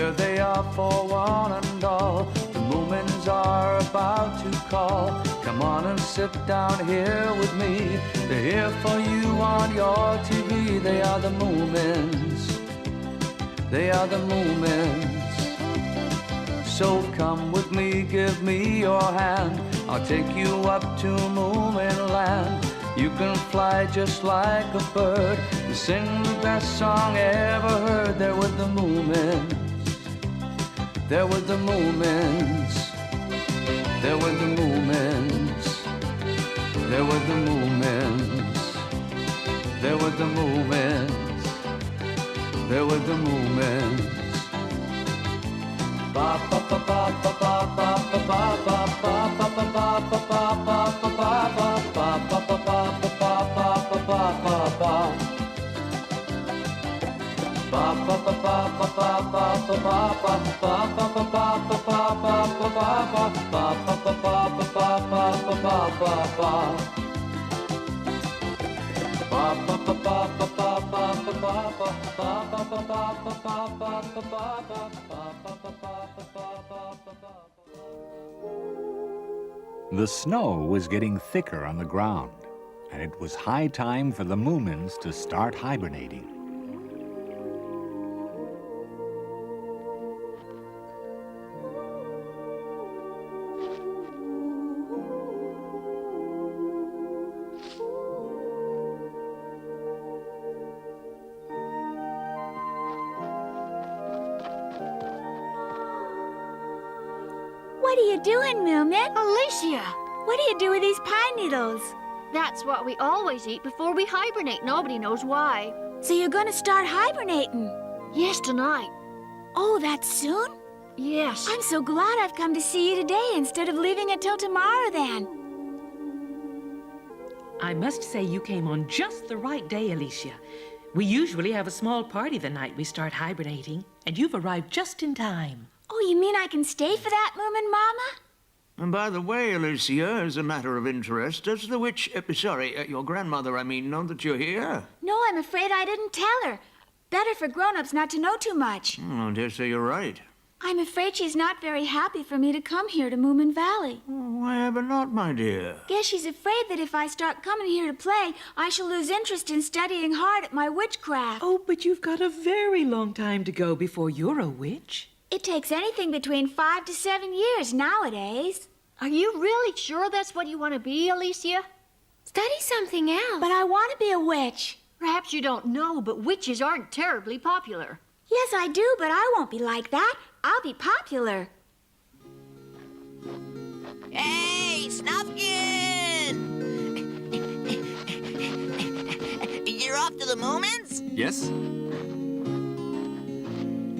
Here they are for one and all. The Moomins are about to call. Come on and sit down here with me. They're here for you on your TV. They are the Moomins. They are the Moomins. So come with me, give me your hand. I'll take you up to Moomin Land. You can fly just like a bird and sing the best song ever heard. There were the Moomins. There were the Moomins. There were the Moomins. There were the Moomins. There were the Moomins. There were the Moomins. Ba ba ba ba ba ba ba ba ba ba ba ba ba ba ba ba The snow was getting thicker on the ground, and it was high time for the Moomins to start hibernating. What are you doing, Moomin? Alicia! What do you do with these pine needles? That's what we always eat before we hibernate. Nobody knows why. So you're gonna start hibernating? Yes, tonight. Oh, that soon? Yes. I'm so glad I've come to see you today instead of leaving it till tomorrow then. I must say you came on just the right day, Alicia. We usually have a small party the night we start hibernating, and you've arrived just in time. Oh, you mean I can stay for that, Moomin Mama? And by the way, Alicia, as a matter of interest, does the witch, your grandmother, I mean, know that you're here? No, I'm afraid I didn't tell her. Better for grown-ups not to know too much. I dare say you're right. I'm afraid she's not very happy for me to come here to Moomin Valley. Oh, why ever not, my dear? Guess she's afraid that if I start coming here to play, I shall lose interest in studying hard at my witchcraft. Oh, but you've got a very long time to go before you're a witch. It takes anything between 5 to 7 years nowadays. Are you really sure that's what you want to be, Alicia? Study something else. But I want to be a witch. Perhaps you don't know, but witches aren't terribly popular. Yes, I do, but I won't be like that. I'll be popular. Hey, Snufkin! You're off to the Moomins? Yes?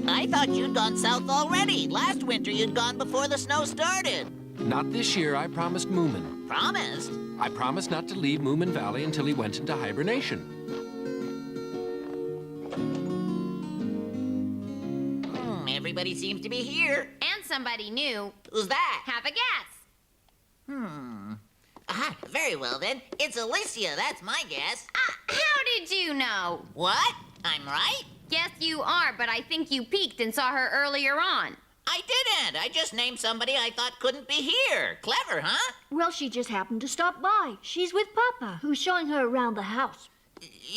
I thought you'd gone south already. Last winter you'd gone before the snow started. Not this year, I promised Moomin. Promised? I promised not to leave Moomin Valley until he went into hibernation. Everybody seems to be here. And somebody new. Who's that? Have a guess. Ah, very well then. It's Alicia, that's my guess. How did you know? What? I'm right? Yes, you are, but I think you peeked and saw her earlier on. I didn't. I just named somebody I thought couldn't be here. Clever, huh? Well, she just happened to stop by. She's with Papa, who's showing her around the house.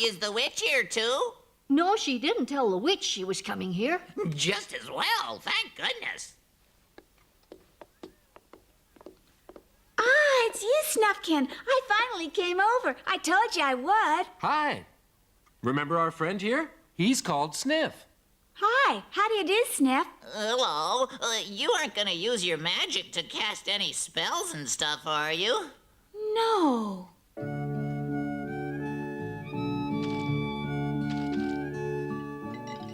Is the witch here too? No, she didn't tell the witch she was coming here. Just as well, thank goodness. Ah, it's you, Snufkin. I finally came over. I told you I would. Hi. Remember our friend here? He's called Sniff. Hi, how do you do, Sniff? Hello. You aren't gonna use your magic to cast any spells and stuff, are you? No.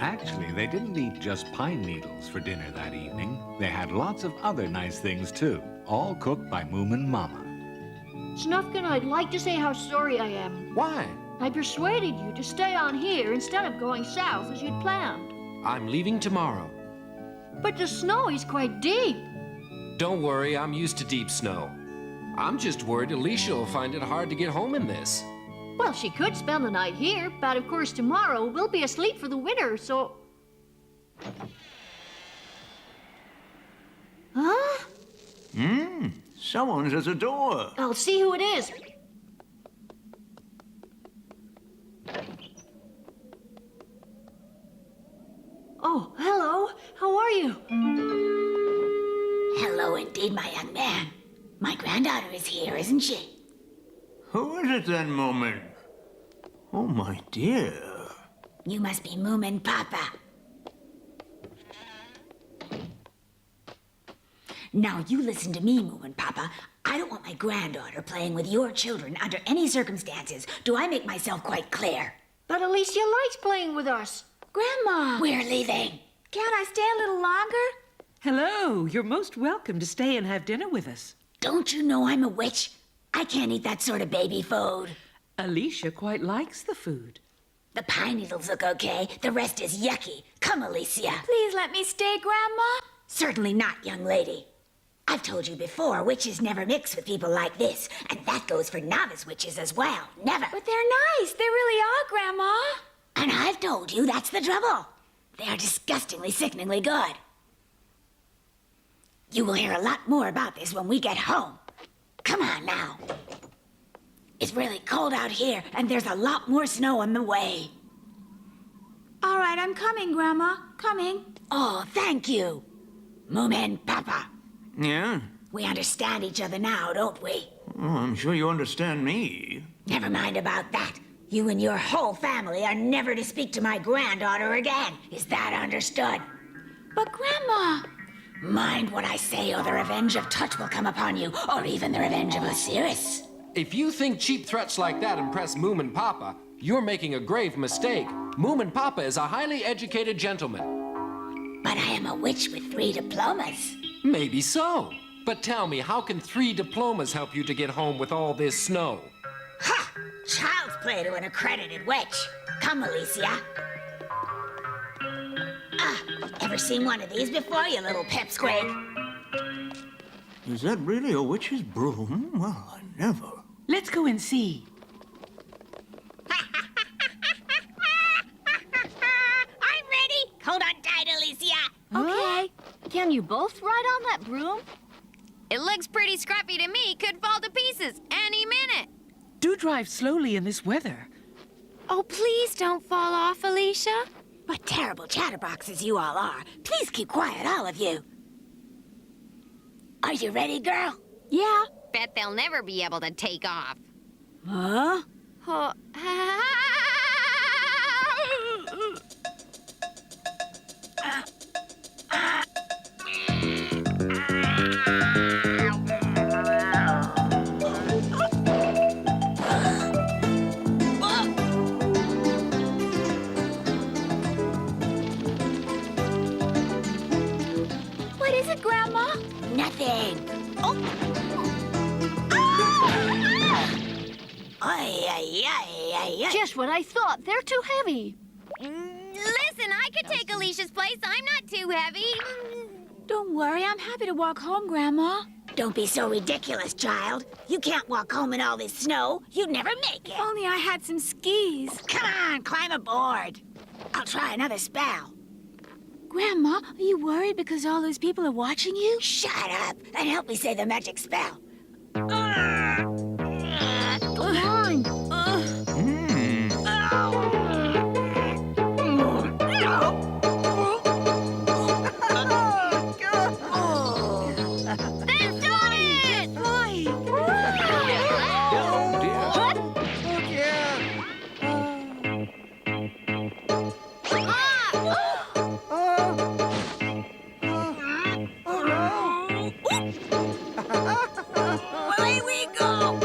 Actually, they didn't eat just pine needles for dinner that evening. They had lots of other nice things, too, all cooked by Moomin Mama. Snufkin, I'd like to say how sorry I am. Why? I persuaded you to stay on here instead of going south as you'd planned. I'm leaving tomorrow. But the snow is quite deep. Don't worry, I'm used to deep snow. I'm just worried Alicia will find it hard to get home in this. Well, she could spend the night here, but of course tomorrow we'll be asleep for the winter, so... Someone's at the door. I'll see who it is. Oh, hello. How are you? Hello indeed, my young man. My granddaughter is here, isn't she? Who is it then, Moomin? Oh, my dear. You must be Moomin Papa. Now, you listen to me, Moomin Papa. I don't want my granddaughter playing with your children under any circumstances. Do I make myself quite clear? But Alicia likes playing with us. Grandma, We're leaving. can't I stay a little longer? Hello, you're most welcome to stay and have dinner with us. Don't you know I'm a witch? I can't eat that sort of baby food. Alicia quite likes the food. The pine needles look okay. The rest is yucky. Come, Alicia. Please let me stay, Grandma. Certainly not, young lady. I've told you before, witches never mix with people like this, and that goes for novice witches as well. Never. But they're nice. They really are, Grandma. And I've told you that's the trouble. They are disgustingly, sickeningly good. You will hear a lot more about this when we get home. Come on now. It's really cold out here, and there's a lot more snow on the way. All right, I'm coming, Grandma. Coming. Oh, thank you. Moomin Papa. Yeah? We understand each other now, don't we? Oh, I'm sure you understand me. Never mind about that. You and your whole family are never to speak to my granddaughter again. Is that understood? But, Grandma. Mind what I say, or the revenge of Touch will come upon you, or even the revenge of Osiris. If you think cheap threats like that impress Moomin Papa, you're making a grave mistake. Moomin Papa is a highly educated gentleman. But I am a witch with 3 diplomas. Maybe so. But tell me, how can 3 diplomas help you to get home with all this snow? Ha! Child's play to an accredited witch. Come, Alicia. Ever seen one of these before, you little pipsqueak? Is that really a witch's broom? Well, I never. Let's go and see. I'm ready. Hold on tight, Alicia. Okay. Can you both ride on that broom? It looks pretty scruffy to me. Could fall to pieces any minute. Do drive slowly in this weather. Oh, please don't fall off, Alicia. What terrible chatterboxes you all are. Please keep quiet, all of you. Are you ready, girl? Yeah. Bet they'll never be able to take off. Huh? Oh. What is it, Grandma? Nothing. Oh. Ay, ay, ay, ay, ay. Just what I thought. They're too heavy. Listen, I could take Alicia's place. I'm not too heavy. Don't worry. I'm happy to walk home, Grandma. Don't be so ridiculous, child. You can't walk home in all this snow. You'd never make it. If only I had some skis. Come on, climb aboard. I'll try another spell. Grandma, are you worried because all those people are watching you? Shut up and help me say the magic spell. Come on. Then start it! Away we go.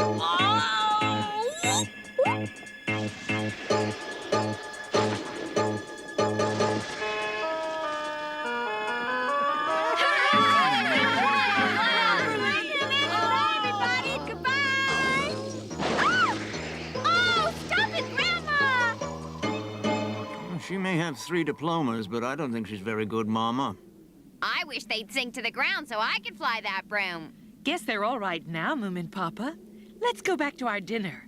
Everybody, goodbye! Oh, stop it, Grandma! She may have 3 diplomas, but I don't think she's very good, Mama. I wish they'd sink to the ground so I could fly that broom. Guess they're all right now, Moomin Papa. Let's go back to our dinner.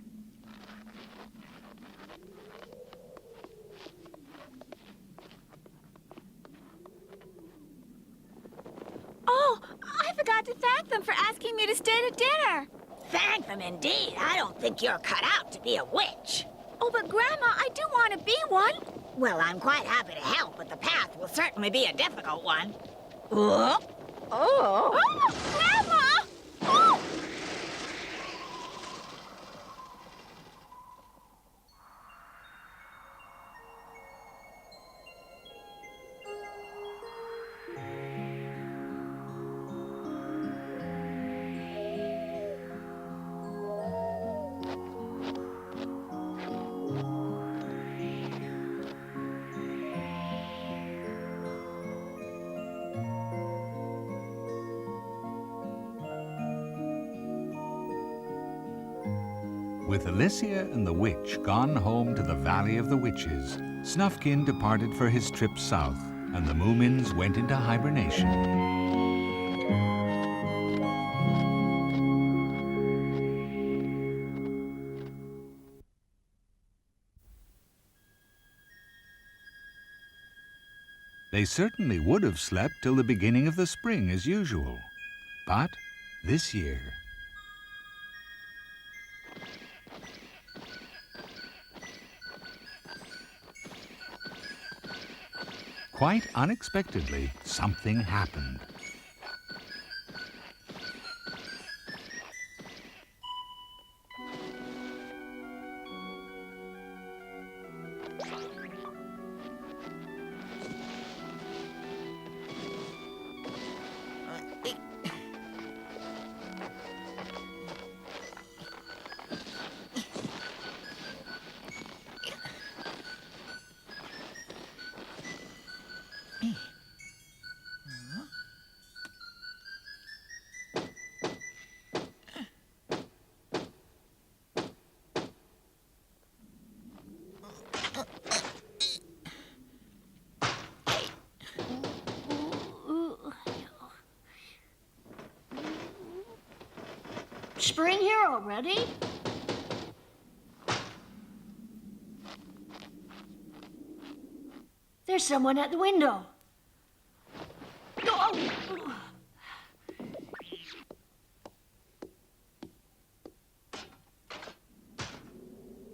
Oh, I forgot to thank them for asking me to stay to dinner. Thank them indeed. I don't think you're cut out to be a witch. Oh, but Grandma, I do want to be one. Well, I'm quite happy to help, but the path will certainly be a difficult one. Oh! Oh, Grandma! Oh! With Alicia and the witch gone home to the Valley of the Witches, Snufkin departed for his trip south, and the Moomins went into hibernation. They certainly would have slept till the beginning of the spring as usual. But this year... Quite unexpectedly, something happened. Spring here already? There's someone at the window. Oh!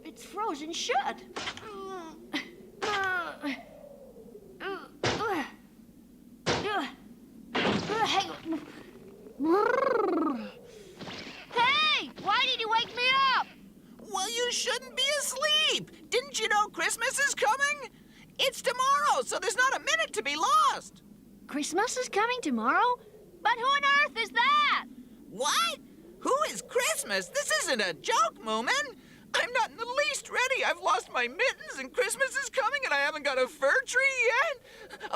It's frozen shut. Hey, why did you wake me up? Well, you shouldn't be asleep. Didn't you know Christmas is coming? It's tomorrow, so there's not a minute to be lost. Christmas is coming tomorrow? But who on earth is that? What? Who is Christmas? This isn't a joke, Moomin. I'm not in the least ready. I've lost my mittens, and Christmas is coming, and I haven't got a fir tree yet.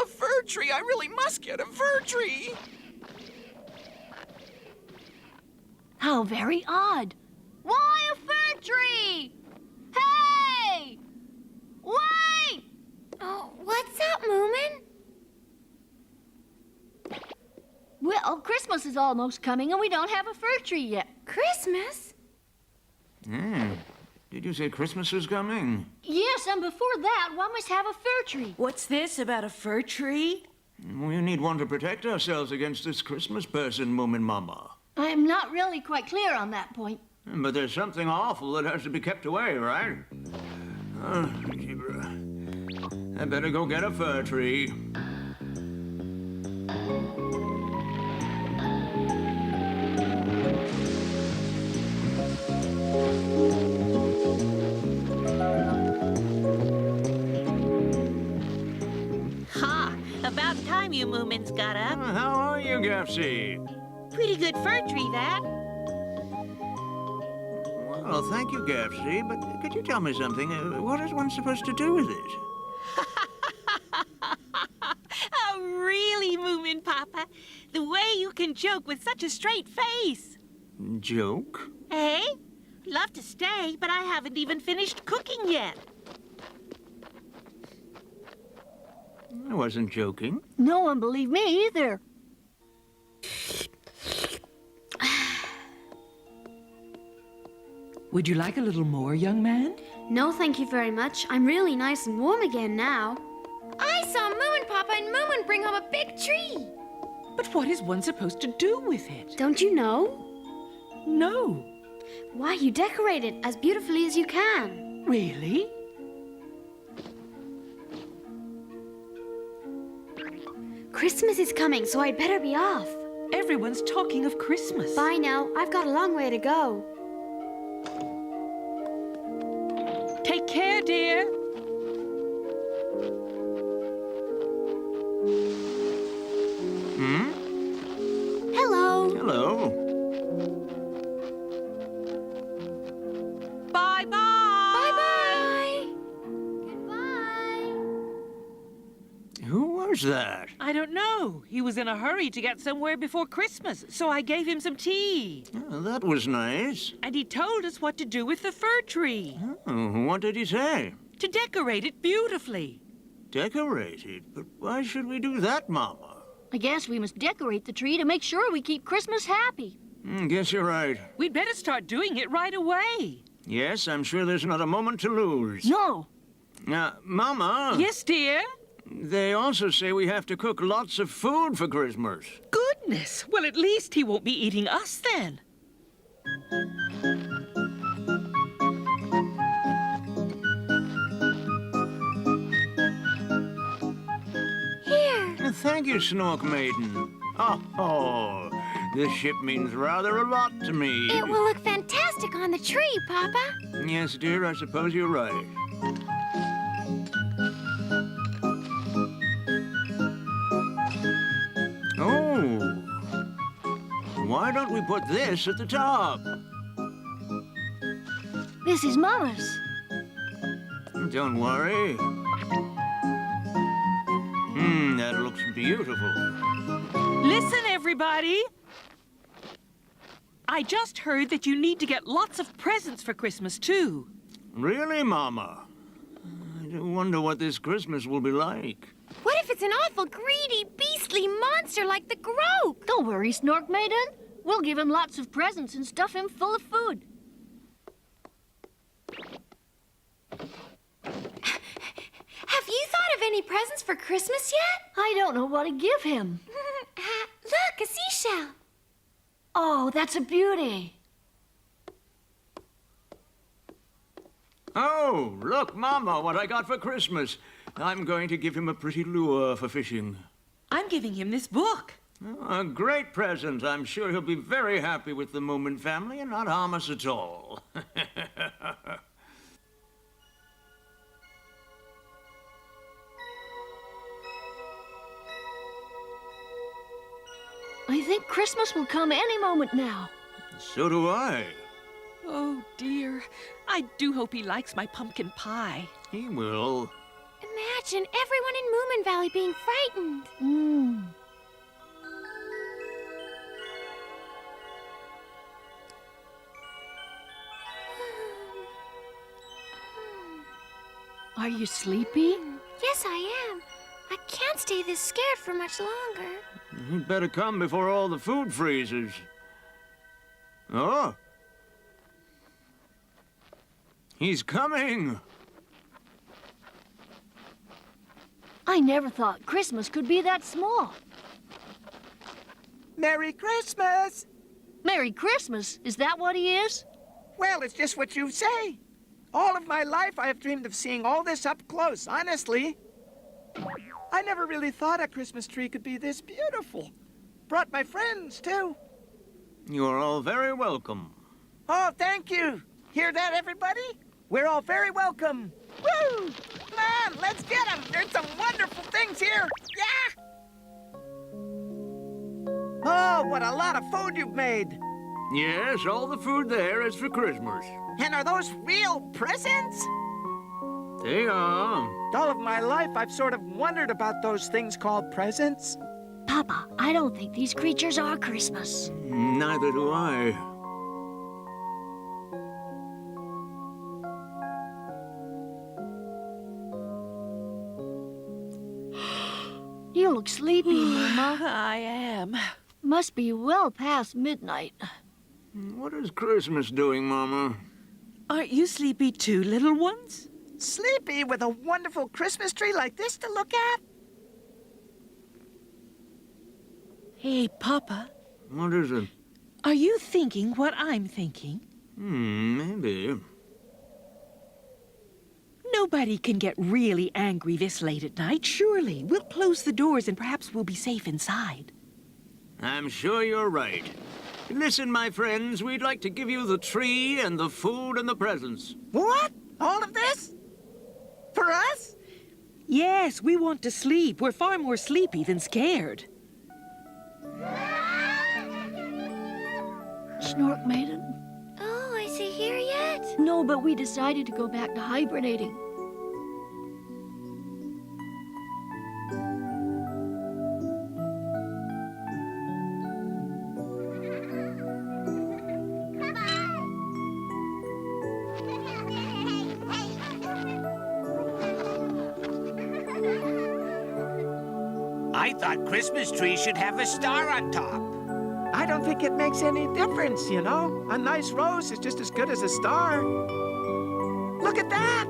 A fir tree? I really must get a fir tree. How very odd. Why a fir tree? Hey! Wait! Oh, what's up, Moomin? Well, Christmas is almost coming and we don't have a fir tree yet. Christmas? Did you say Christmas was coming? Yes, and before that, one must have a fir tree. What's this about a fir tree? We need one to protect ourselves against this Christmas person, Moomin Mama. I'm not really quite clear on that point. But there's something awful that has to be kept away, right? I better go get a fir tree. Ha! About time you Moomins got up. How are you, Gaffsy? Pretty good fir tree, that. Well, thank you, Gaffsy, but could you tell me something? What is one supposed to do with it? Oh, really, Moomin Papa? The way you can joke with such a straight face. Joke? Eh? Love to stay, but I haven't even finished cooking yet. I wasn't joking. No one believed me either. Would you like a little more, young man? No, thank you very much. I'm really nice and warm again now. I saw Moomin Papa and Moomin bring home a big tree. But what is one supposed to do with it? Don't you know? No. Why, you decorate it as beautifully as you can. Really? Christmas is coming, so I'd better be off. Everyone's talking of Christmas. Bye now. I've got a long way to go. Take care, dear. Hello. Hello. Bye-bye. Bye-bye. Goodbye. Who was that? I don't know. He was in a hurry to get somewhere before Christmas, so I gave him some tea. Oh, that was nice. And he told us what to do with the fir tree. Oh, what did he say? To decorate it beautifully. Decorate it? But why should we do that, Mama? I guess we must decorate the tree to make sure we keep Christmas happy. Guess you're right. We'd better start doing it right away. Yes, I'm sure there's not a moment to lose. No. Mama. Yes, dear? They also say we have to cook lots of food for Christmas. Goodness. Well, at least he won't be eating us then. Here. Thank you, Snork Maiden. Oh, this ship means rather a lot to me. It will look fantastic on the tree, Papa. Yes, dear, I suppose you're right. Oh. Why don't we put this at the top? This is Mama's. Don't worry. That looks beautiful. Listen, everybody. I just heard that you need to get lots of presents for Christmas, too. Really, Mama? I do wonder what this Christmas will be like. What if it's an awful greedy, beastly monster like the Groke? Don't worry, Snork Maiden. We'll give him lots of presents and stuff him full of food. Have you thought of any presents for Christmas yet? I don't know what to give him. Look, a seashell. Oh, that's a beauty. Oh, look, Mama, what I got for Christmas. I'm going to give him a pretty lure for fishing. I'm giving him this book. A great present. I'm sure he'll be very happy with the Moomin family and not harm us at all. I think Christmas will come any moment now. So do I. Oh, dear. I do hope he likes my pumpkin pie. He will. Imagine everyone in Moomin Valley being frightened. Are you sleepy? Yes, I am. I can't stay this scared for much longer. He'd better come before all the food freezes. Oh. He's coming. I never thought Christmas could be that small. Merry Christmas! Merry Christmas? Is that what he is? Well, it's just what you say. All of my life I have dreamed of seeing all this up close, honestly. I never really thought a Christmas tree could be this beautiful. Brought my friends, too. You're all very welcome. Oh, thank you. Hear that, everybody? We're all very welcome. Woo! Come on, let's get them. There's some wonderful things here. Yeah! Oh, what a lot of food you've made. Yes, all the food there is for Christmas. And are those real presents? They are. All of my life, I've sort of wondered about those things called presents. Papa, I don't think these creatures are Christmas. Neither do I. You look sleepy, Mama. I am. Must be well past midnight. What is Christmas doing, Mama? Aren't you sleepy too, little ones? Sleepy with a wonderful Christmas tree like this to look at? Hey, Papa. What is it? Are you thinking what I'm thinking? Maybe. Nobody can get really angry this late at night, surely. We'll close the doors and perhaps we'll be safe inside. I'm sure you're right. Listen, my friends, we'd like to give you the tree and the food and the presents. What? All of this? For us? Yes, we want to sleep. We're far more sleepy than scared. Snork Maiden? Oh, is he here yet? No, but we decided to go back to hibernating. I thought Christmas trees should have a star on top. I don't think it makes any difference, you know? A nice rose is just as good as a star. Look at that!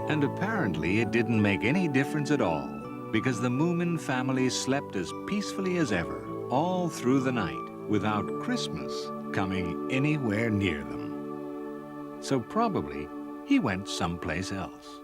And apparently it didn't make any difference at all, because the Moomin family slept as peacefully as ever, all through the night, without Christmas coming anywhere near them. So probably he went someplace else.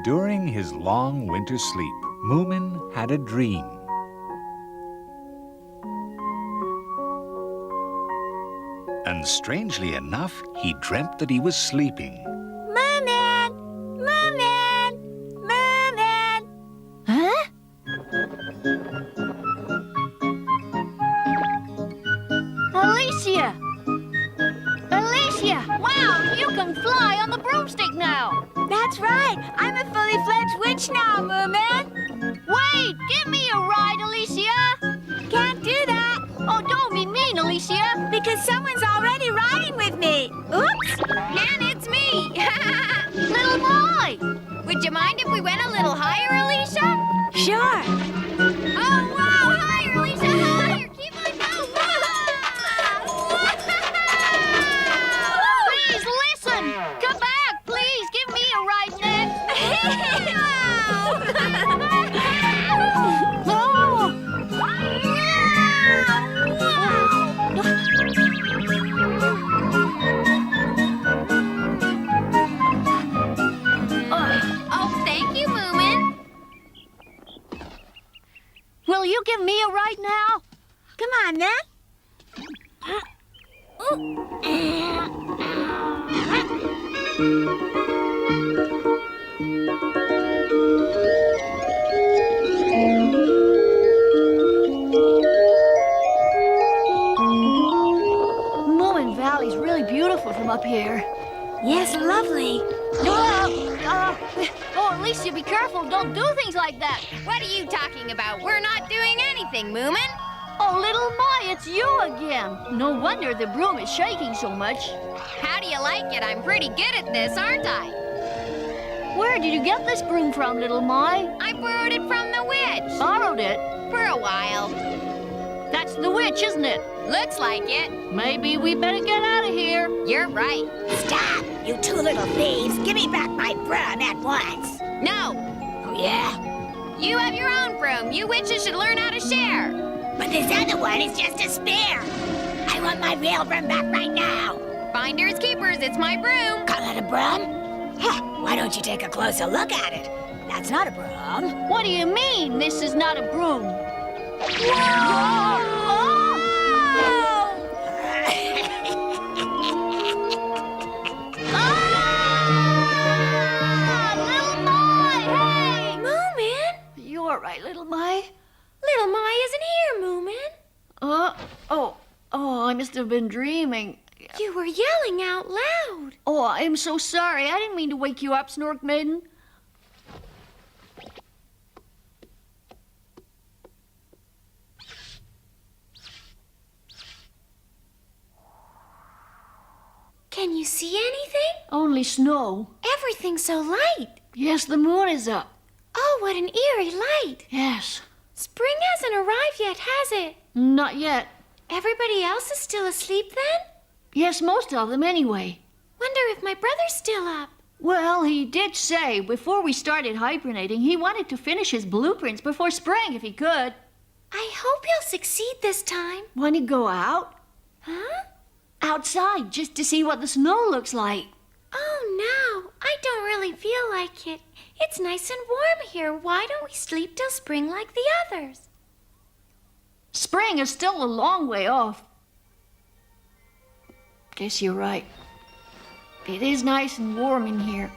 During his long winter sleep, Moomin had a dream. And strangely enough, he dreamt that he was sleeping. Moomin! Moomin! Moomin! Huh? Alicia! Alicia! Wow, you can fly on the broomstick now! That's right. I'm a fully fledged witch now, Moomin. Wait! Give me a ride, Alicia! Can't do that. Oh, don't be mean, Alicia! Because someone's already riding with me. Oops. And it's me! Little boy! Would you mind if we went a little higher, Alicia? Sure. Oh, wow! Higher, Alicia! Higher! Keep on going! Please listen! Come back, please! Give me a ride next! Oh, thank you, Moomin. Will you give me a ride now? Come on, then. Moomin Valley's really beautiful from up here. Yes, lovely. Oh, Alicia, be careful. Don't do things like that. What are you talking about? We're not doing anything, Moomin. Oh, little Mai, it's you again. No wonder the broom is shaking so much. How do you like it? I'm pretty good at this, aren't I? Where did you get this broom from, little Mai? I borrowed it from the witch. Borrowed it? For a while. That's the witch, isn't it? Looks like it. Maybe we better get out of here. You're right. Stop, you two little thieves. Give me back my broom at once. No. Oh, yeah? You have your own broom. You witches should learn how to share. But this other one is just a spare. I want my real broom back right now. Finders keepers, it's my broom. Call it a broom? Huh, why don't you take a closer look at it? That's not a broom. What do you mean, this is not a broom? Whoa! Little Mai, hey! Moomin? You all right, little Mai? Little Mai isn't here, Moomin. Oh. Oh, I must have been dreaming. You were yelling out loud. Oh, I'm so sorry. I didn't mean to wake you up, Snork Maiden. Can you see anything? Only snow. Everything's so light. Yes, the moon is up. Oh, what an eerie light. Yes. Spring hasn't arrived yet, has it? Not yet. Everybody else is still asleep then? Yes, most of them anyway. Wonder if my brother's still up. Well, he did say before we started hibernating, he wanted to finish his blueprints before spring if he could. I hope he'll succeed this time. Want to go out? Huh? Outside, just to see what the snow looks like. Oh, no. I don't really feel like it. It's nice and warm here. Why don't we sleep till spring like the others? Spring is still a long way off. Guess you're right. It is nice and warm in here.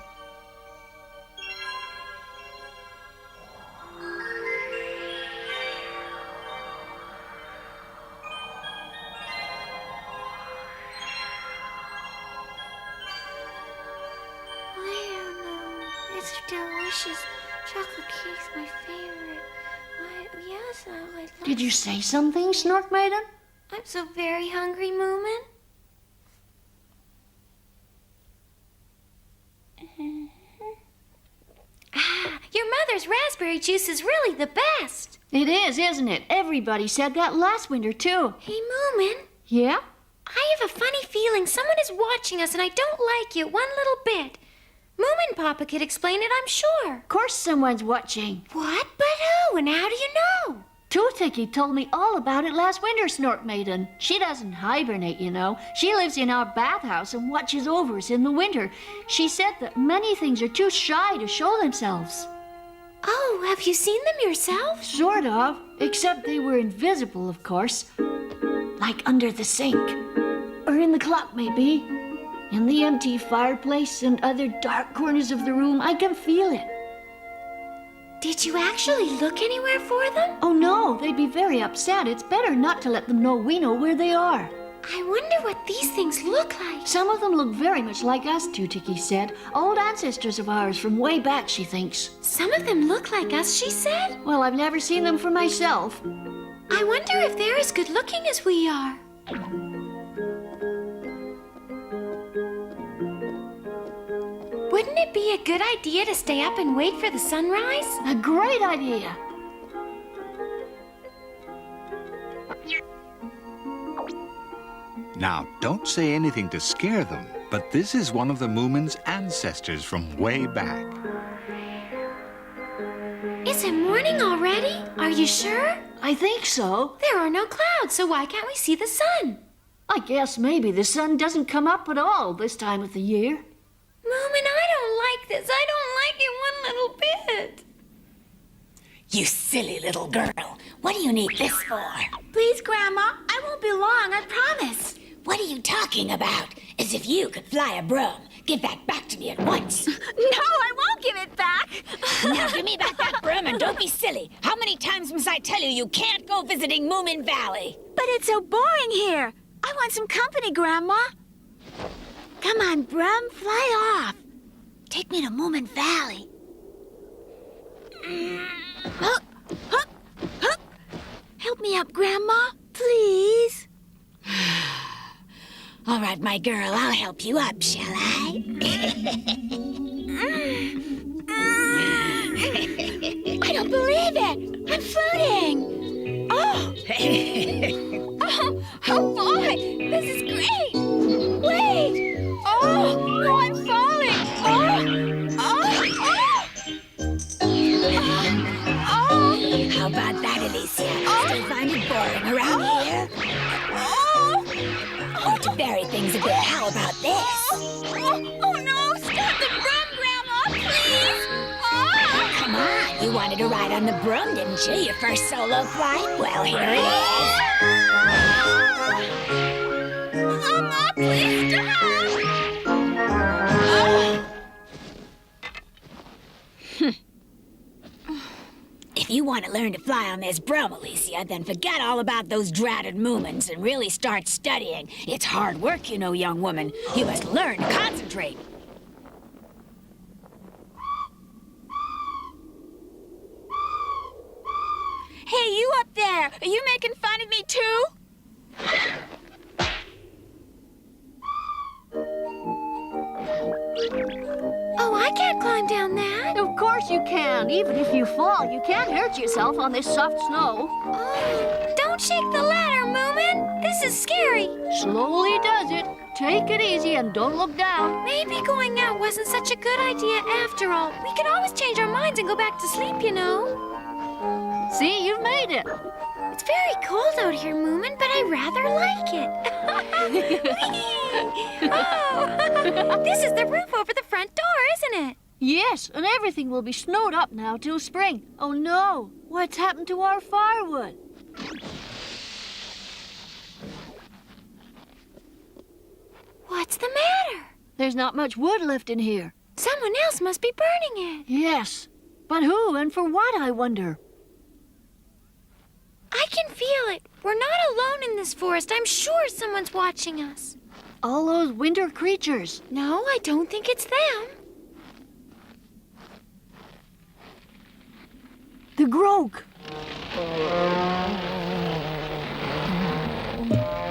It's delicious. Chocolate cake's my favorite. Yes, I would like... Did you say something, Snork Maiden? I'm so very hungry, Moomin. Your mother's raspberry juice is really the best. It is, isn't it? Everybody said that last winter, too. Hey, Moomin. Yeah? I have a funny feeling someone is watching us, and I don't like it one little bit. Moomin Papa could explain it, I'm sure. Of course someone's watching. What? But who? And how do you know? Toothache told me all about it last winter, Snork Maiden. She doesn't hibernate, you know. She lives in our bathhouse and watches over us in the winter. She said that many things are too shy to show themselves. Oh, have you seen them yourself? Sort of, except they were invisible, of course. Like under the sink. Or in the clock, maybe. In the empty fireplace and other dark corners of the room, I can feel it. Did you actually look anywhere for them? Oh, no, they'd be very upset. It's better not to let them know we know where they are. I wonder what these things look like. Some of them look very much like us, Toothache said. Old ancestors of ours from way back, she thinks. Some of them look like us, she said? Well, I've never seen them for myself. I wonder if they're as good looking as we are. Wouldn't it be a good idea to stay up and wait for the sunrise? A great idea. Now, don't say anything to scare them, but this is one of the Moomin's ancestors from way back. Is it morning already? Are you sure? I think so. There are no clouds, so why can't we see the sun? I guess maybe the sun doesn't come up at all this time of the year. Moomin, I don't like this. I don't like it one little bit. You silly little girl. What do you need this for? Please, Grandma. I won't be long, I promise. What are you talking about? As if you could fly a broom. Give that back to me at once. No, I won't give it back. Now give me back that broom and don't be silly. How many times must I tell you you can't go visiting Moomin Valley? But it's so boring here. I want some company, Grandma. Come on, Brum, fly off. Take me to Moomin Valley. Hup, hup, hup. Help me up, Grandma, please. All right, my girl, I'll help you up, shall I? I don't believe it. I'm floating. Oh. Oh, boy. This is great. Wait. Oh, I'm falling. How about that, Alicia? Still find it boring around here? Oh, to vary things a bit, how about this? Oh, no. Stop the broom, Grandma, please. Come on, you wanted to ride on the broom, didn't you? Your first solo flight? Well, here it is. Mama, please stop. If you want want to learn to fly on this broom, Alicia, then forget all about those dratted Moomins and really start studying. It's hard work, you know, young woman. You must learn to concentrate. Hey, you up there! Are you making fun of me, too? Oh, I can't climb down that. Of course you can. Even if you fall, you can't hurt yourself on this soft snow. Oh, don't shake the ladder, Moomin. This is scary. Slowly does it. Take it easy and don't look down. Maybe going out wasn't such a good idea after all. We could always change our minds and go back to sleep, you know. See, you've made it. It's very cold out here, Moomin, but I rather like it. Oh, this is the roof over the front door, isn't it? Yes, and everything will be snowed up now till spring. Oh no, what's happened to our firewood? What's the matter? There's not much wood left in here. Someone else must be burning it. Yes, but who and for what, I wonder? I can feel it. We're not alone in this forest. I'm sure someone's watching us. All those winter creatures. No, I don't think it's them. The Groke.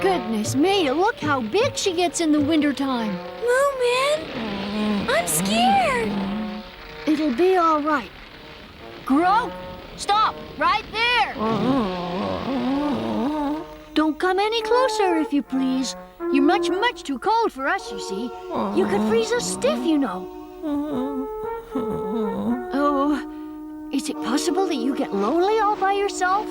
Goodness me, look how big she gets in the wintertime. Moomin, I'm scared. It'll be all right. Groke, stop right there. Don't come any closer, if you please. You're much, much too cold for us, you see. You could freeze us stiff, you know. Oh, is it possible that you get lonely all by yourself?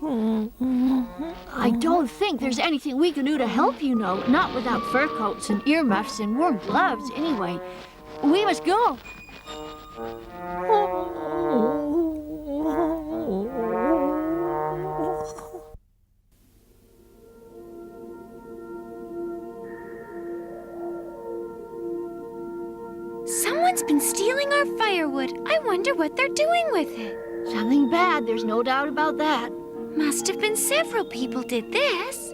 I don't think there's anything we can do to help, you know. Not without fur coats and earmuffs and warm gloves, anyway. We must go. Someone's been stealing our firewood. I wonder what they're doing with it. Something bad, there's no doubt about that. Must have been several people did this.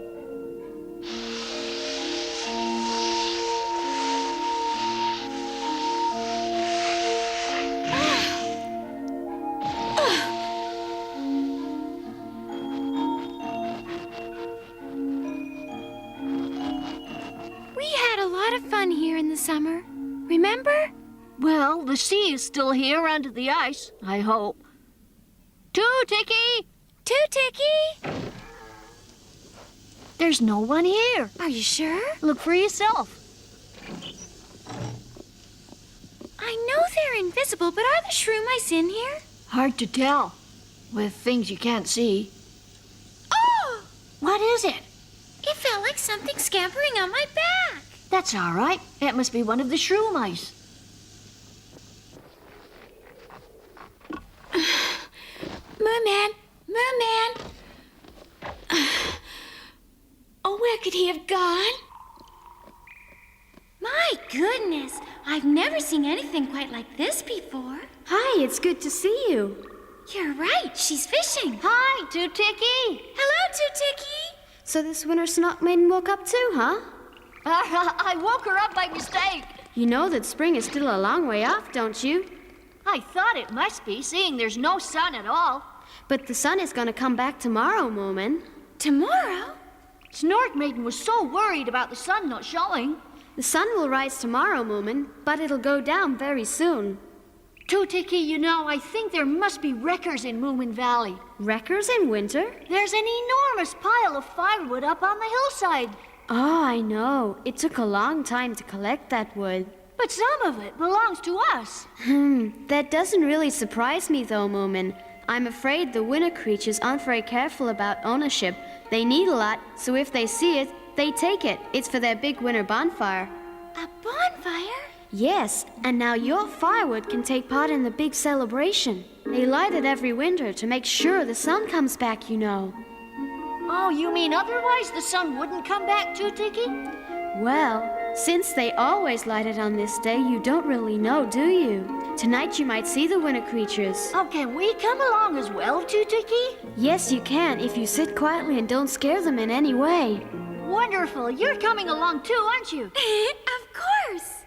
We had a lot of fun here in the summer. Remember? Well, the sea is still here under the ice, I hope. Two-Ticky! Two-Ticky! There's no one here. Are you sure? Look for yourself. I know they're invisible, but are the shroom mice in here? Hard to tell, with things you can't see. Oh! What is it? It felt like something scampering on my back. That's all right. It must be one of the shrew mice. Moomin! Moomin! Oh, where could he have gone? My goodness, I've never seen anything quite like this before. Hi, it's good to see you. You're right, she's fishing. Hi, Two-Ticky. Hello, Two-Ticky. So this winter snock maiden woke up too, huh? I woke her up by mistake. You know that spring is still a long way off, don't you? I thought it must be, seeing there's no sun at all. But the sun is going to come back tomorrow, Moomin. Tomorrow? Snork Maiden was so worried about the sun not showing. The sun will rise tomorrow, Moomin, but it'll go down very soon. Two-Ticky, you know, I think there must be wreckers in Moomin Valley. Wreckers in winter? There's an enormous pile of firewood up on the hillside. Oh, I know. It took a long time to collect that wood. But some of it belongs to us. That doesn't really surprise me, though, Moomin. I'm afraid the winter creatures aren't very careful about ownership. They need a lot, so if they see it, they take it. It's for their big winter bonfire. A bonfire? Yes, and now your firewood can take part in the big celebration. They light it every winter to make sure the sun comes back, you know. Oh, you mean otherwise the sun wouldn't come back, Two-Ticky? Well, Since they always light it on this day, you don't really know, do you? Tonight you might see the winter creatures. Oh, can we come along as well, Tiki? Yes, you can, if you sit quietly and don't scare them in any way. Wonderful. You're coming along too, aren't you? Of course.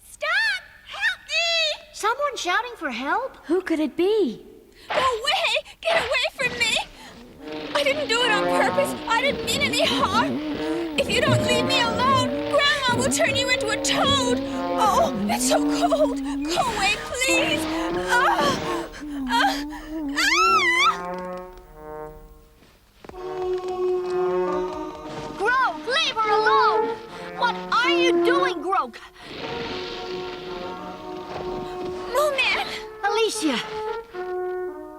Stop! Help me! Someone shouting for help? Who could it be? Go away! Get away from me! I didn't do it on purpose. I didn't mean any harm. If you don't leave me alone, Grandma will turn you into a toad. Oh, it's so cold. Go away, please. Groke, leave her alone! What are you doing, Groke? Moomin! Alicia!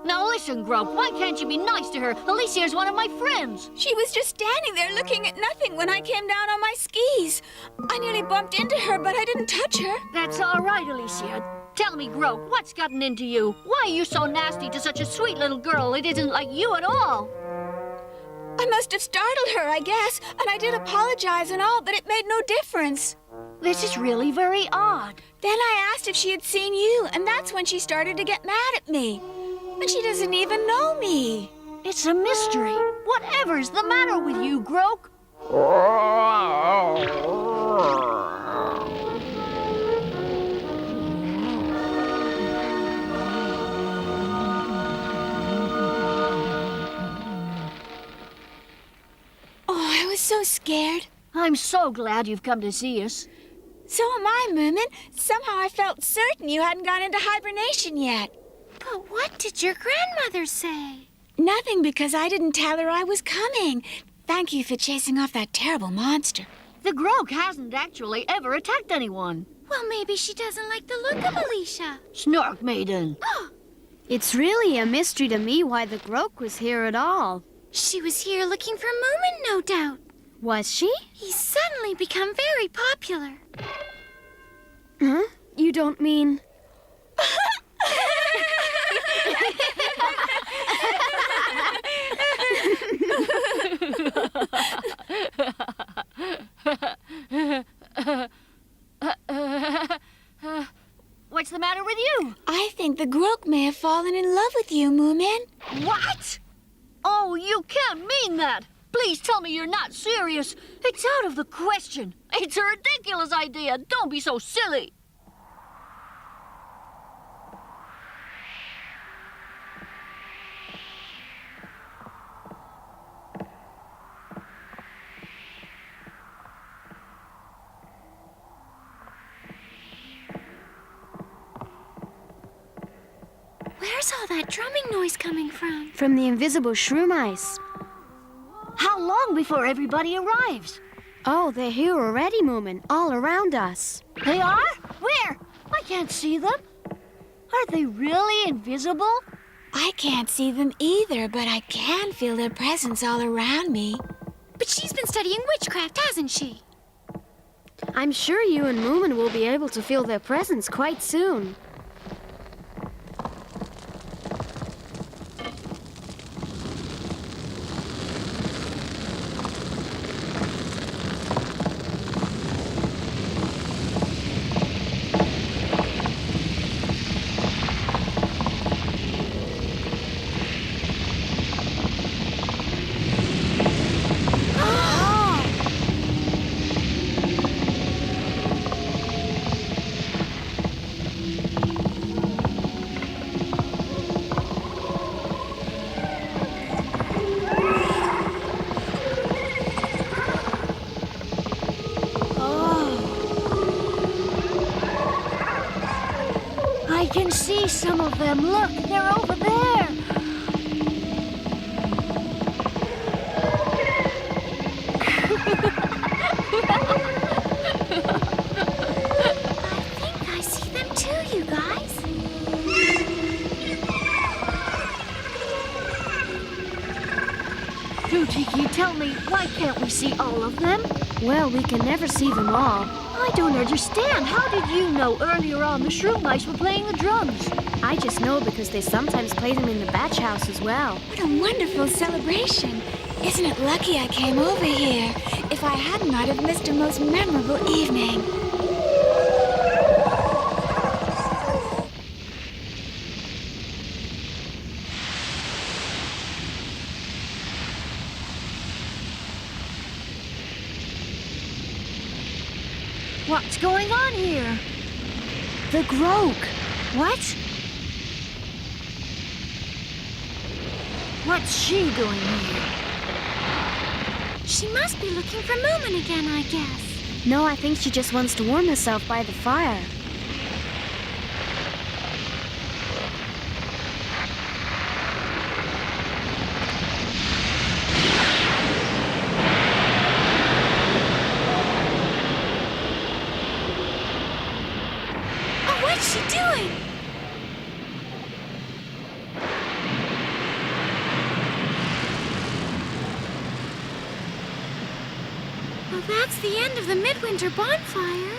Now listen, Groke, why can't you be nice to her? Alicia is one of my friends. She was just standing there looking at nothing when I came down on my skis. I nearly bumped into her, but I didn't touch her. That's all right, Alicia. Tell me, Groke, what's gotten into you? Why are you so nasty to such a sweet little girl? It isn't like you at all. I must have startled her, I guess, and I did apologize and all, but it made no difference. This is really very odd. Then I asked if she had seen you, and that's when she started to get mad at me. And she doesn't even know me. It's a mystery. Whatever's the matter with you, Groke? Oh, I was so scared. I'm so glad you've come to see us. So am I, Moomin. Somehow I felt certain you hadn't gone into hibernation yet. But what did your grandmother say? Nothing, because I didn't tell her I was coming. Thank you for chasing off that terrible monster. The Groke hasn't actually ever attacked anyone. Well, maybe she doesn't like the look of Alicia. Snark Maiden. It's really a mystery to me why the Groke was here at all. She was here looking for Moomin, no doubt. Was she? He's suddenly become very popular. Huh? You don't mean... What's the matter with you? I think the Groke may have fallen in love with you, Moomin. What? Oh, you can't mean that. Please tell me you're not serious. It's out of the question. It's a ridiculous idea. Don't be so silly. Where's all that drumming noise coming from? From the invisible shroom ice. How long before everybody arrives? Oh, they're here already, Moomin, all around us. They are? Where? I can't see them. Are they really invisible? I can't see them either, but I can feel their presence all around me. But she's been studying witchcraft, hasn't she? I'm sure you and Moomin will be able to feel their presence quite soon. I can see some of them. Look, they're over there. I think I see them too, you guys. Tiki, tell me, why can't we see all of them? Well, we can never see them all. I don't understand. How did you know earlier on the shroom mice were playing the drums? I just know because they sometimes play them in the batch house as well. What a wonderful celebration. Isn't it lucky I came over here? If I hadn't, I'd have missed a most memorable evening. What's going on here? The Groke. What? What's she doing here? She must be looking for Moomin again, I guess. No, I think she just wants to warm herself by the fire. Oh, what's she doing? Well, that's the end of the Midwinter bonfire.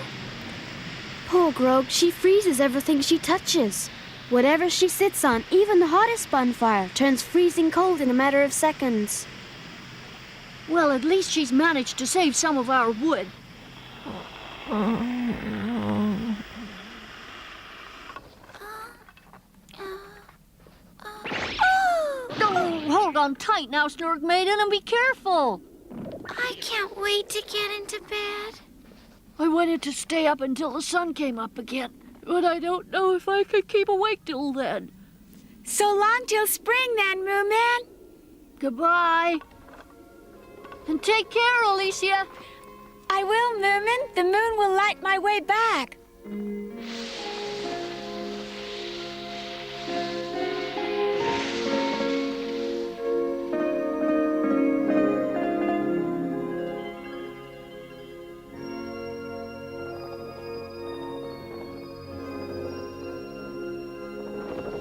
Poor Groke, she freezes everything she touches. Whatever she sits on, even the hottest bonfire, turns freezing cold in a matter of seconds. Well, at least she's managed to save some of our wood. Oh, hold on tight now, Snurg Maiden, and be careful. I can't wait to get into bed. I wanted to stay up until the sun came up again, but I don't know if I could keep awake till then. So long till spring then, Moomin. Goodbye. And take care, Alicia. I will, Moomin. The moon will light my way back.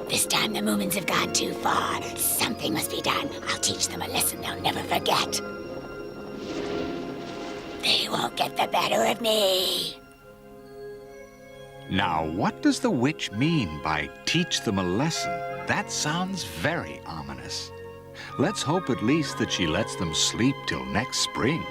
This time the Moomins have gone too far. Something must be done. I'll teach them a lesson they'll never forget. They won't get the better of me. Now, what does the witch mean by teach them a lesson? That sounds very ominous. Let's hope at least that she lets them sleep till next spring.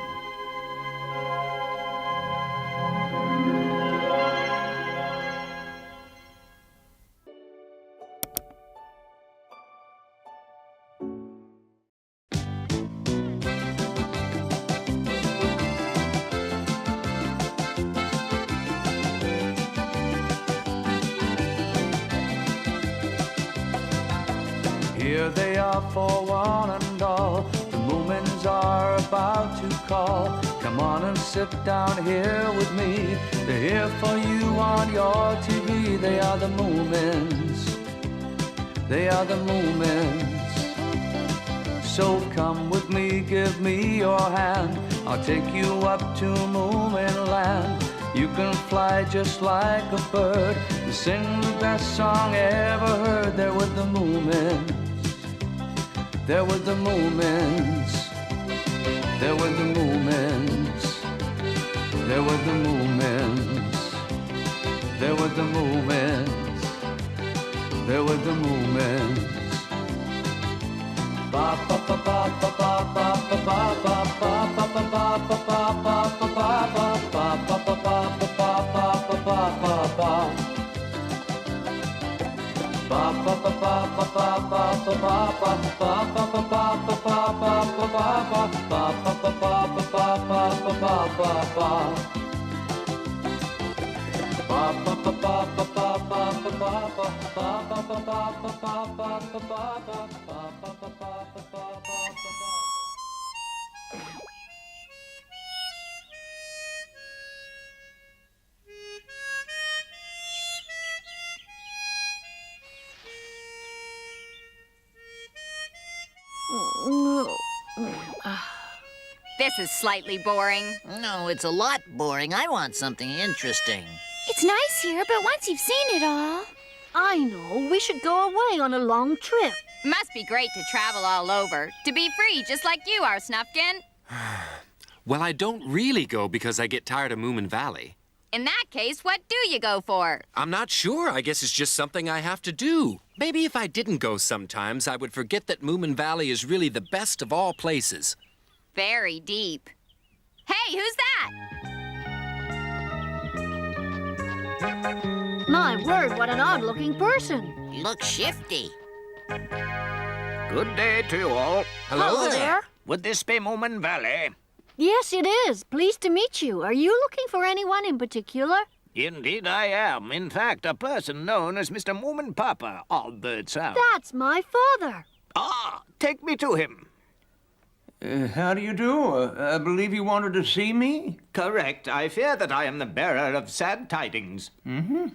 Here they are for one and all. The Moomins are about to call. Come on and sit down here with me. They're here for you on your TV. They are the Moomins. They are the Moomins. So come with me, give me your hand. I'll take you up to Moomin land. You can fly just like a bird and sing the best song ever heard. There with the Moomins. There were the Moomins. There were the Moomins. There were the Moomins. There were the Moomins. There were the Moomins. Ba ba ba ba ba ba ba ba ba ba ba ba ba ba ba ba This is slightly boring. No, it's a lot boring. I want something interesting. It's nice here, but once you've seen it all... I know. We should go away on a long trip. Must be great to travel all over. To be free, just like you are, Snufkin. Well, I don't really go because I get tired of Moomin Valley. In that case, what do you go for? I'm not sure. I guess it's just something I have to do. Maybe if I didn't go sometimes, I would forget that Moomin Valley is really the best of all places. Very deep. Hey, who's that? My word, what an odd-looking person. Looks shifty. Good day to you all. Hello there. Would this be Moomin Valley? Yes, it is. Pleased to meet you. Are you looking for anyone in particular? Indeed I am. In fact, a person known as Mr. Moomin Papa, all birds out. That's my father. Ah, take me to him. How do you do? I believe you wanted to see me? Correct. I fear that I am the bearer of sad tidings. Mm-hmm.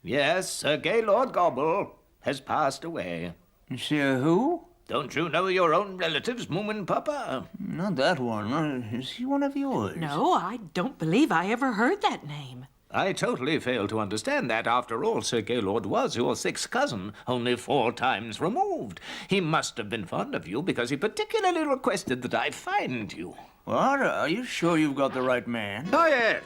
Yes, Sir Gaylord Gobble has passed away. Sir who? Don't you know your own relatives, Moomin Papa? Not that one. Is he one of yours? No, I don't believe I ever heard that name. I totally fail to understand that. After all, Sir Gaylord was your sixth cousin, only 4 times removed. He must have been fond of you because he particularly requested that I find you. What? Are you sure you've got the right man? Oh, yes.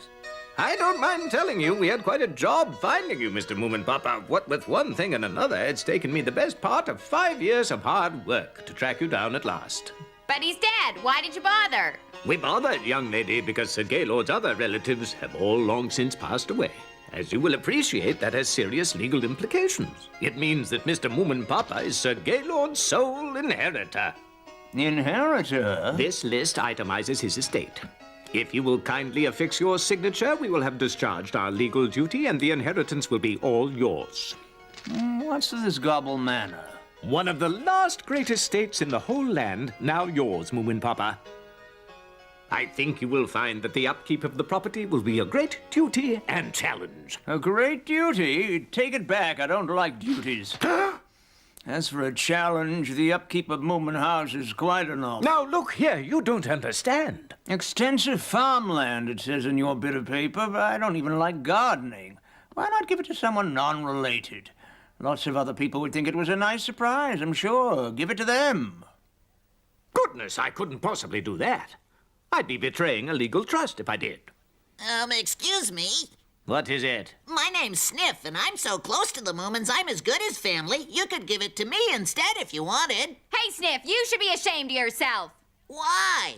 I don't mind telling you we had quite a job finding you, Mr. Moomin Papa. What with one thing and another, it's taken me the best part of 5 years of hard work to track you down at last. But he's dead. Why did you bother? We bothered, young lady, because Sir Gaylord's other relatives have all long since passed away. As you will appreciate, that has serious legal implications. It means that Mr. Moomin Papa is Sir Gaylord's sole inheritor. Inheritor? This list itemizes his estate. If you will kindly affix your signature, we will have discharged our legal duty and the inheritance will be all yours. What's this Gobble Manor? One of the last great estates in the whole land, now yours, Moomin Papa. I think you will find that the upkeep of the property will be a great duty and challenge. A great duty? Take it back. I don't like duties. As for a challenge, the upkeep of Moominhouse is quite enough. Now, look here. You don't understand. Extensive farmland, it says in your bit of paper, but I don't even like gardening. Why not give it to someone non-related? Lots of other people would think it was a nice surprise, I'm sure. Give it to them. Goodness, I couldn't possibly do that. I'd be betraying a legal trust if I did. Excuse me. What is it? My name's Sniff, and I'm so close to the Moomins, I'm as good as family. You could give it to me instead if you wanted. Hey, Sniff, you should be ashamed of yourself. Why?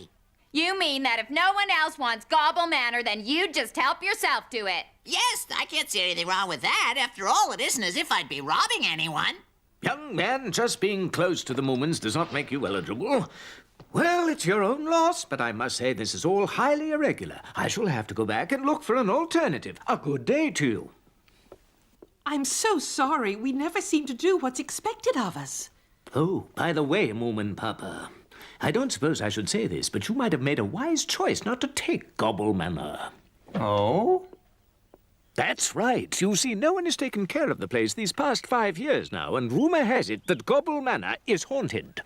You mean that if no one else wants Gobble Manor, then you'd just help yourself to it? Yes, I can't see anything wrong with that. After all, it isn't as if I'd be robbing anyone. Young man, just being close to the Moomins does not make you eligible. Well, it's your own loss, but I must say this is all highly irregular. I shall have to go back and look for an alternative. A good day to you. I'm so sorry. We never seem to do what's expected of us. Oh, by the way, Moomin Papa, I don't suppose I should say this, but you might have made a wise choice not to take Gobble Manor. Oh? That's right. You see, no one has taken care of the place these past 5 years now, and rumor has it that Gobble Manor is haunted.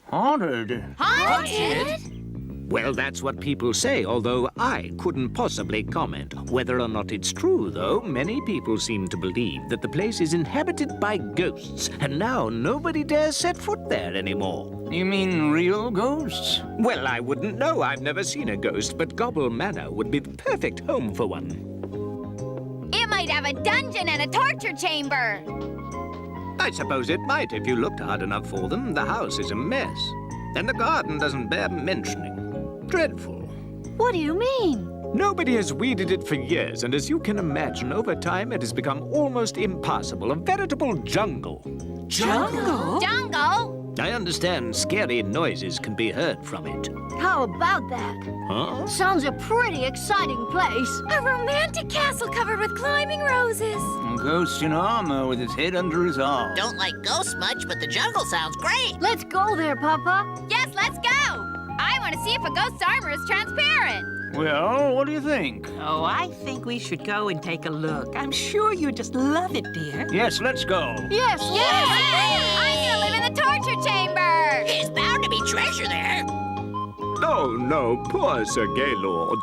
Haunted? Haunted? Well, that's what people say, although I couldn't possibly comment. Whether or not it's true, though, many people seem to believe that the place is inhabited by ghosts, and now nobody dares set foot there anymore. You mean real ghosts? Well, I wouldn't know. I've never seen a ghost, but Gobble Manor would be the perfect home for one. It might have a dungeon and a torture chamber. I suppose it might if you looked hard enough for them. The house is a mess, and the garden doesn't bear mentioning. Dreadful. What do you mean? Nobody has weeded it for years, and as you can imagine, over time it has become almost impassable, a veritable jungle. Jungle? Jungle? I understand scary noises can be heard from it. How about that? Huh? Sounds a pretty exciting place. A romantic castle covered with climbing roses. A ghost in armor with his head under his arm. Don't like ghosts much, but the jungle sounds great. Let's go there, Papa. Yes, let's go. I want to see if a ghost's armor is transparent. Well, what do you think? Oh, I think we should go and take a look. I'm sure you'd just love it, dear. Yes, let's go. Yes, yes. I'm going to live in the torture chamber. There's bound to be treasure there. Oh, no, poor Sir Gaylord.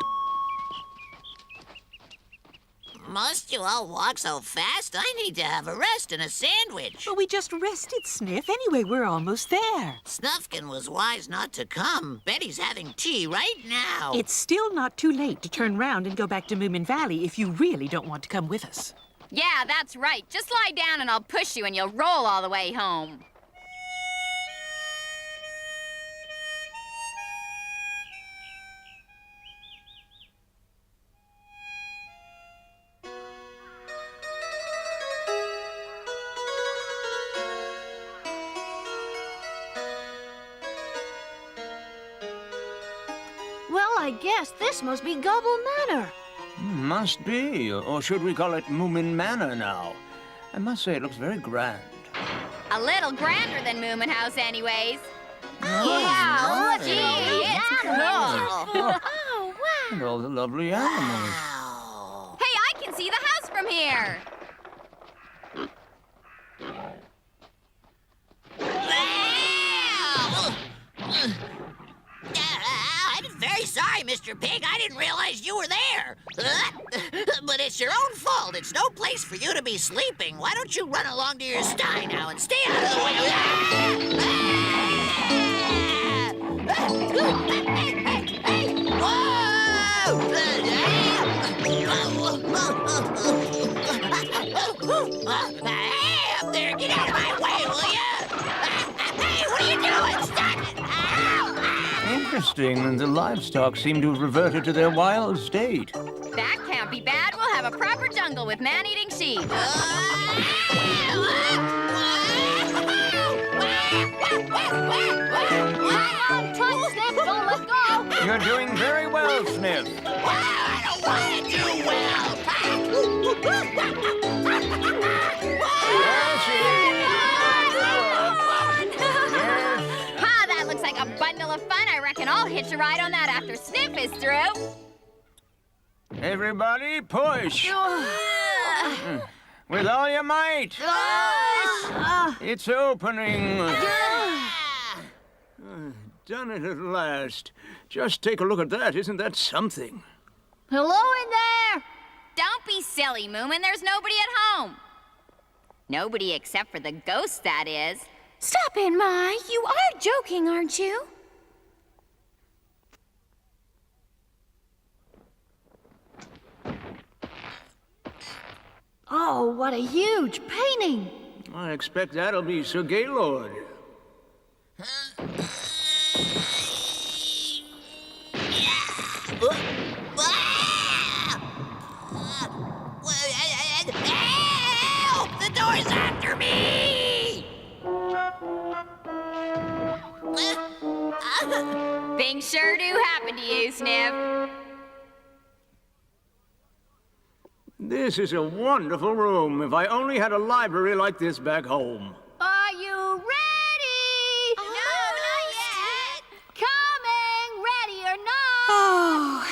Must you all walk so fast? I need to have a rest and a sandwich. But we just rested, Sniff. Anyway, we're almost there. Snufkin was wise not to come. Betty's having tea right now. It's still not too late to turn round and go back to Moomin Valley if you really don't want to come with us. Yeah, that's right. Just lie down and I'll push you and you'll roll all the way home. Well, I guess this must be Gobble Manor. Must be, or should we call it Moomin Manor now? I must say, it looks very grand. A little grander than Moominhouse anyways. Yeah, gee, it's cool. Oh, wow. And all the lovely animals. Hey, I can see the house from here. I'm very sorry, Mr. Pig. I didn't realize you were there. But it's your own fault. It's no place for you to be sleeping. Why don't you run along to your sty now and stay out of the way? Hey, up there, get out of my way, will you? Hey, what are you doing? Stop it! Ow! Interesting. The livestock seem to have reverted to their wild state. That can't be bad. We'll have a proper jungle with man-eating sheep. Don't let go. You're doing very well, Sniff. I don't want to do well. Ha, that looks like a bundle of fun. I reckon I'll hitch a ride on that after Sniff is through. Everybody, push. With all your might. It's opening. Done it at last. Just take a look at that. Isn't that something? Hello in there. Don't be silly, Moomin. There's nobody at home. Nobody except for the ghost, that is. Stop it, Ma. You are joking, aren't you? Oh, what a huge painting. I expect that'll be Sir Gaylord. Help! The door's after me! Things sure do happen to you, Sniff. This is a wonderful room. If I only had a library like this back home. Are you ready? No, not yet. Coming, ready or not. Oh.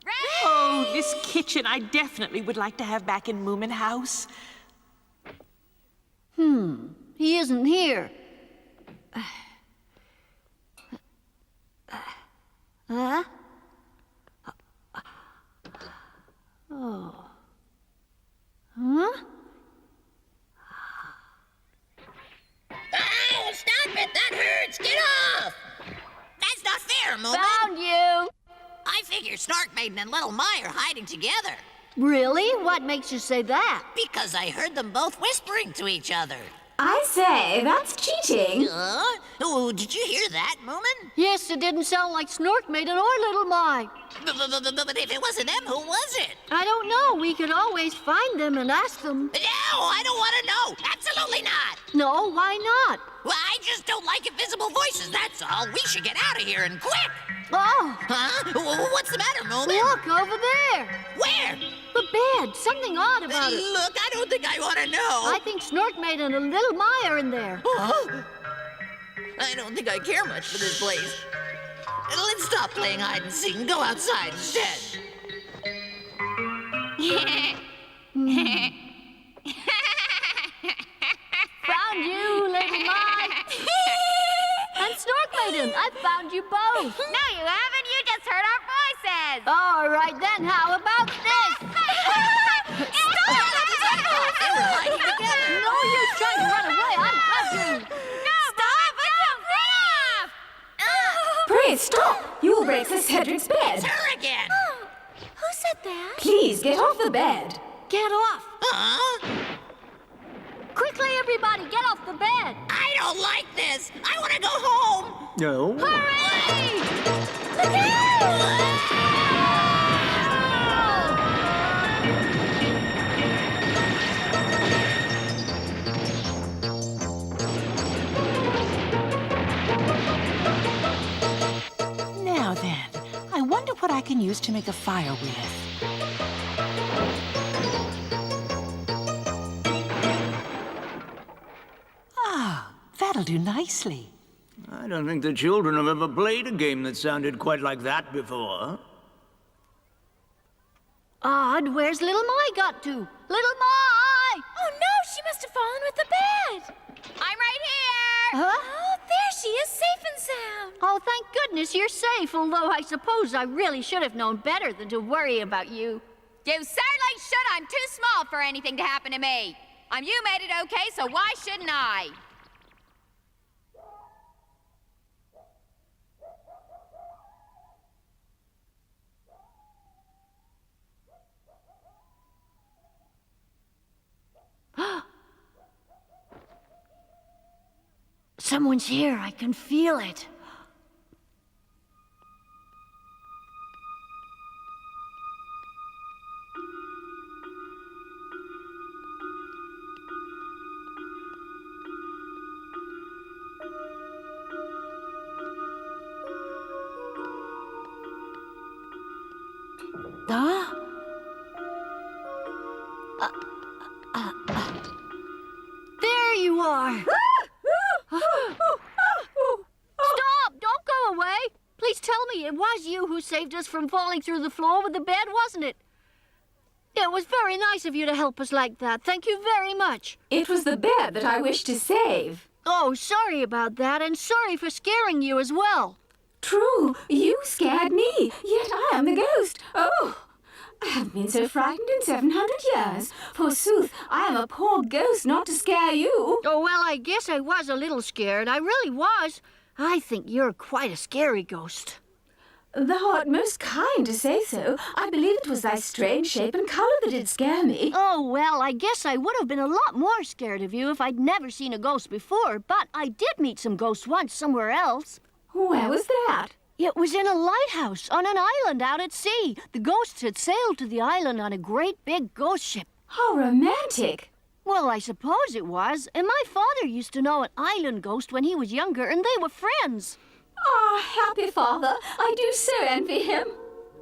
Ready? Oh, this kitchen I definitely would like to have back in Moominhouse. He isn't here. Huh? Oh. Huh? Ow! Stop it! That hurts! Get off! That's not fair, Moomin. Found you. I figure Snark Maiden and Little My are hiding together. Really? What makes you say that? Because I heard them both whispering to each other. I say, that's cheating. Oh, did you hear that, Moomin? Yes, it didn't sound like Snork Maiden or Little My. But if it wasn't them, who was it? I don't know. We could always find them and ask them. No, I don't want to know. Absolutely not. No, why not? Well, I just don't like invisible voices, that's all. We should get out of here and quick. Oh. Huh? What's the matter, Moomin? Look, over there. Where? The bed. Something odd about it. Look, I don't think I want to know. I think Snork Maiden and Little My are in there. Oh. I don't think I care much for this place. Let's stop playing hide and seek and go outside instead. Found you, Little My. And Snork Maiden, I found you both. No, you haven't. You just heard our voices. All right, then, how about this? stop! You will break Sir Cedric's bed. It's her again! Oh, who said that? Please, get off the bed. Get off! Huh? Quickly, everybody, get off the bed! I don't like this! I want to go home! No. Hurry! Look out! Now then, I wonder what I can use to make a fire with. Ah, that'll do nicely. I don't think the children have ever played a game that sounded quite like that before. Odd, where's Little Mai got to? Little Mai! Oh no, she must have fallen with the bed. I'm right here! Huh? Oh, there she is, safe and sound. Oh, thank goodness you're safe, although I suppose I really should have known better than to worry about you. You certainly should. I'm too small for anything to happen to me. You made it okay, so why shouldn't I? Someone's here. I can feel it. Huh? There you are. Stop! Don't go away! Please tell me it was you who saved us from falling through the floor with the bed, wasn't it? It was very nice of you to help us like that. Thank you very much. It was the bed that I wished to save. Oh, sorry about that, and sorry for scaring you as well. True, you scared me, yet I am the ghost. Oh, I haven't been so frightened in 700 years. Forsooth, I am a poor ghost not to scare you. Oh, well, I guess I was a little scared. I really was. I think you're quite a scary ghost. Thou art most kind to say so. I believe it was thy strange shape and colour that did scare me. Oh, well, I guess I would have been a lot more scared of you if I'd never seen a ghost before, but I did meet some ghosts once somewhere else. Where was that? It was in a lighthouse on an island out at sea. The ghosts had sailed to the island on a great big ghost ship. How romantic. Well, I suppose it was. And my father used to know an island ghost when he was younger, and they were friends. Ah, happy father. I do so envy him.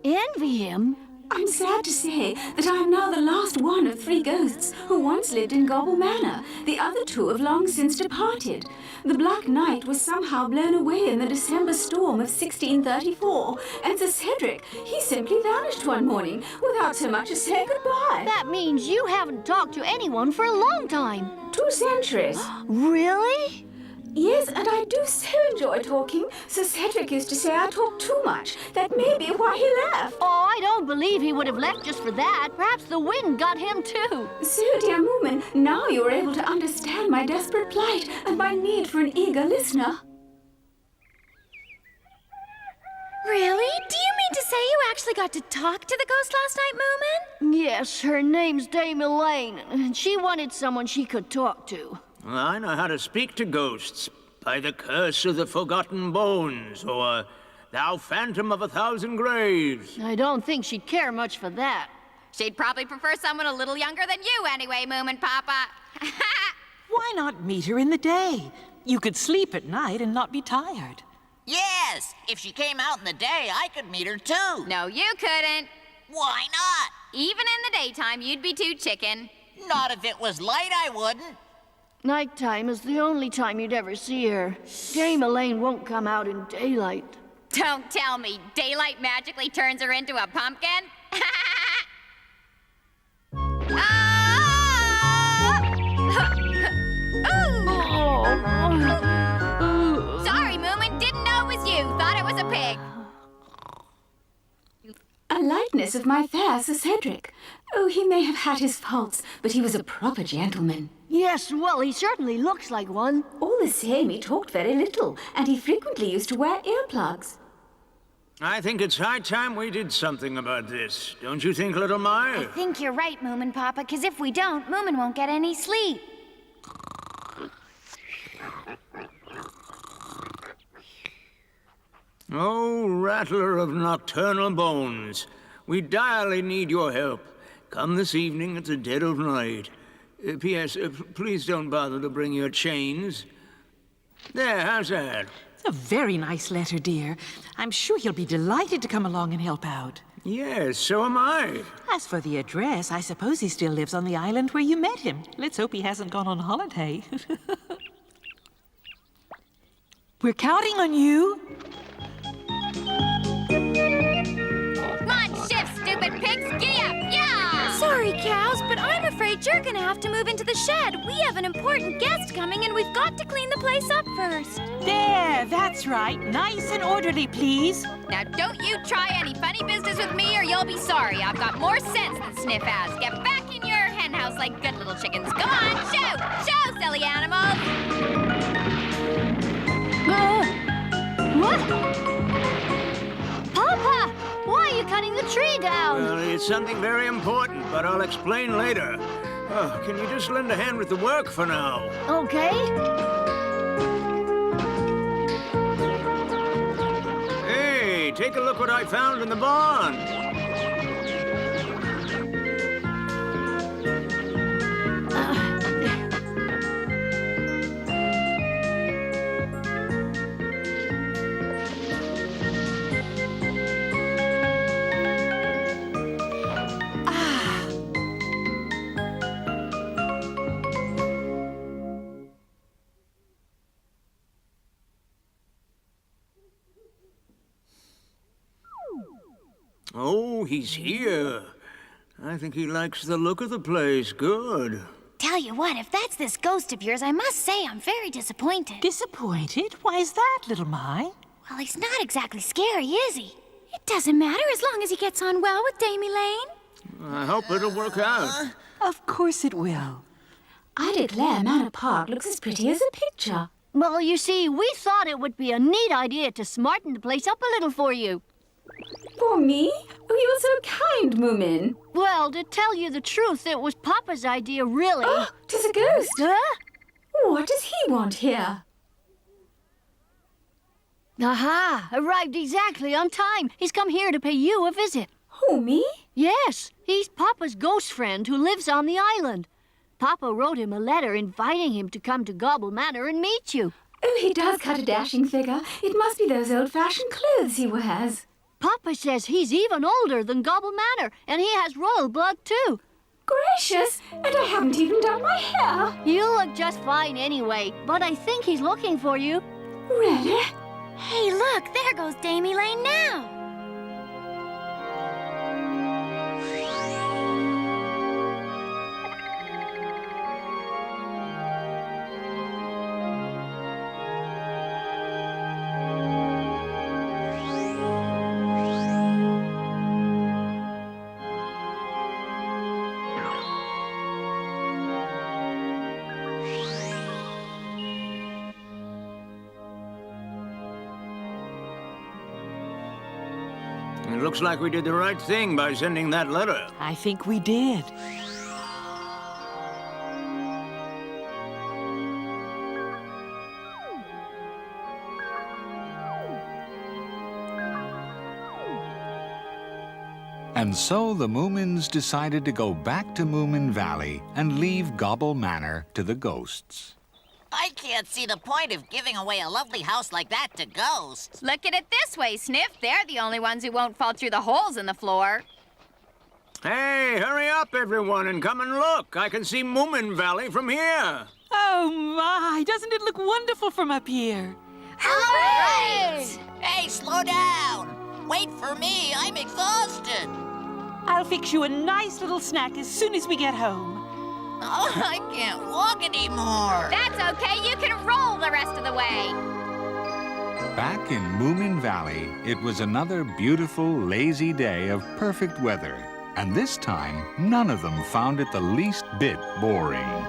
Envy him? I'm sad to say that I am now the last one of 3 ghosts who once lived in Gobble Manor. The other 2 have long since departed. The Black Knight was somehow blown away in the December storm of 1634, and Sir Cedric, he simply vanished one morning without so much as saying goodbye. That means you haven't talked to anyone for a long time. 2 centuries. Really? Yes, and I do so enjoy talking. Sir Cedric used to say I talk too much. That may be why he left. Oh, I don't believe he would have left just for that. Perhaps the wind got him too. So, dear Moomin, now you are able to understand my desperate plight and my need for an eager listener. Really? Do you mean to say you actually got to talk to the ghost last night, Moomin? Yes, her name's Dame Elaine, and she wanted someone she could talk to. I know how to speak to ghosts. By the curse of the forgotten bones, or thou phantom of 1,000 graves. I don't think she'd care much for that. She'd probably prefer someone a little younger than you anyway, Moomin Papa. Why not meet her in the day? You could sleep at night and not be tired. Yes, if she came out in the day, I could meet her too. No, you couldn't. Why not? Even in the daytime, you'd be too chicken. Not if it was light, I wouldn't. Nighttime is the only time you'd ever see her. Dame Elaine won't come out in daylight. Don't tell me daylight magically turns her into a pumpkin? Sorry, Moomin. Didn't know it was you. Thought it was a pig. A likeness of my fair Sir Cedric. Oh, he may have had his faults, but he was a proper gentleman. Yes, well, he certainly looks like one. All the same, he talked very little, and he frequently used to wear earplugs. I think it's high time we did something about this. Don't you think, little Mai? I think you're right, Moomin Papa, because if we don't, Moomin won't get any sleep. Oh, rattler of nocturnal bones, we direly need your help. Come this evening at the dead of night. P.S. Please don't bother to bring your chains. There, how's that? It's a very nice letter, dear. I'm sure he'll be delighted to come along and help out. Yes, so am I. As for the address, I suppose he still lives on the island where you met him. Let's hope he hasn't gone on holiday. We're counting on you. Come on, shift, stupid pigs! Giddy up! Yeah! Sorry, cows, but I'm afraid you're gonna have to move into the shed. We have an important guest coming, and we've got to clean the place up first. There, that's right. Nice and orderly, please. Now, don't you try any funny business with me or you'll be sorry. I've got more sense than Sniff has. Get back in your hen house like good little chickens. Go on, show! Show, silly animals! What? Papa! Why are you cutting the tree down? Well, it's something very important, but I'll explain later. Can you just lend a hand with the work for now? Okay. Hey, take a look what I found in the barn. Oh, he's here. I think he likes the look of the place. Good. Tell you what, if that's this ghost of yours, I must say I'm very disappointed. Disappointed? Why is that, little Mai? Well, he's not exactly scary, is he? It doesn't matter as long as he gets on well with Damie Lane. I hope it'll work out. Of course it will. I declare Manor Park looks as pretty as a picture. Well, you see, we thought it would be a neat idea to smarten the place up a little for you. For me? Oh, you're so kind, Moomin. Well, to tell you the truth, it was Papa's idea, really. Oh, 'tis a ghost. Huh? What does he want here? Aha! Arrived exactly on time. He's come here to pay you a visit. Who, me? Yes, he's Papa's ghost friend who lives on the island. Papa wrote him a letter inviting him to come to Gobble Manor and meet you. Oh, he does cut a dashing figure. It must be those old-fashioned clothes he wears. Papa says he's even older than Gobble Manor, and he has royal blood, too. Gracious! And I haven't even done my hair. You look just fine anyway, but I think he's looking for you. Really? Hey, look, there goes Damie Lane now. It looks like we did the right thing by sending that letter. I think we did. And so the Moomins decided to go back to Moomin Valley and leave Gobble Manor to the ghosts. I can't see the point of giving away a lovely house like that to ghosts. Look at it this way, Sniff. They're the only ones who won't fall through the holes in the floor. Hey, hurry up, everyone, and come and look. I can see Moomin Valley from here. Oh, my. Doesn't it look wonderful from up here? Hooray! Hey, slow down. Wait for me. I'm exhausted. I'll fix you a nice little snack as soon as we get home. Oh, I can't walk anymore. That's okay. You can roll the rest of the way. Back in Moomin Valley, it was another beautiful, lazy day of perfect weather. And this time, none of them found it the least bit boring.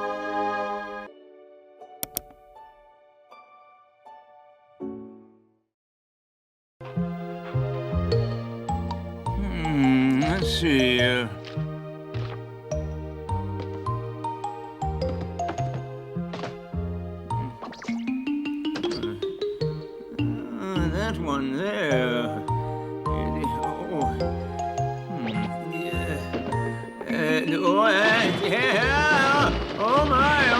Let's see. That one there. Oh my!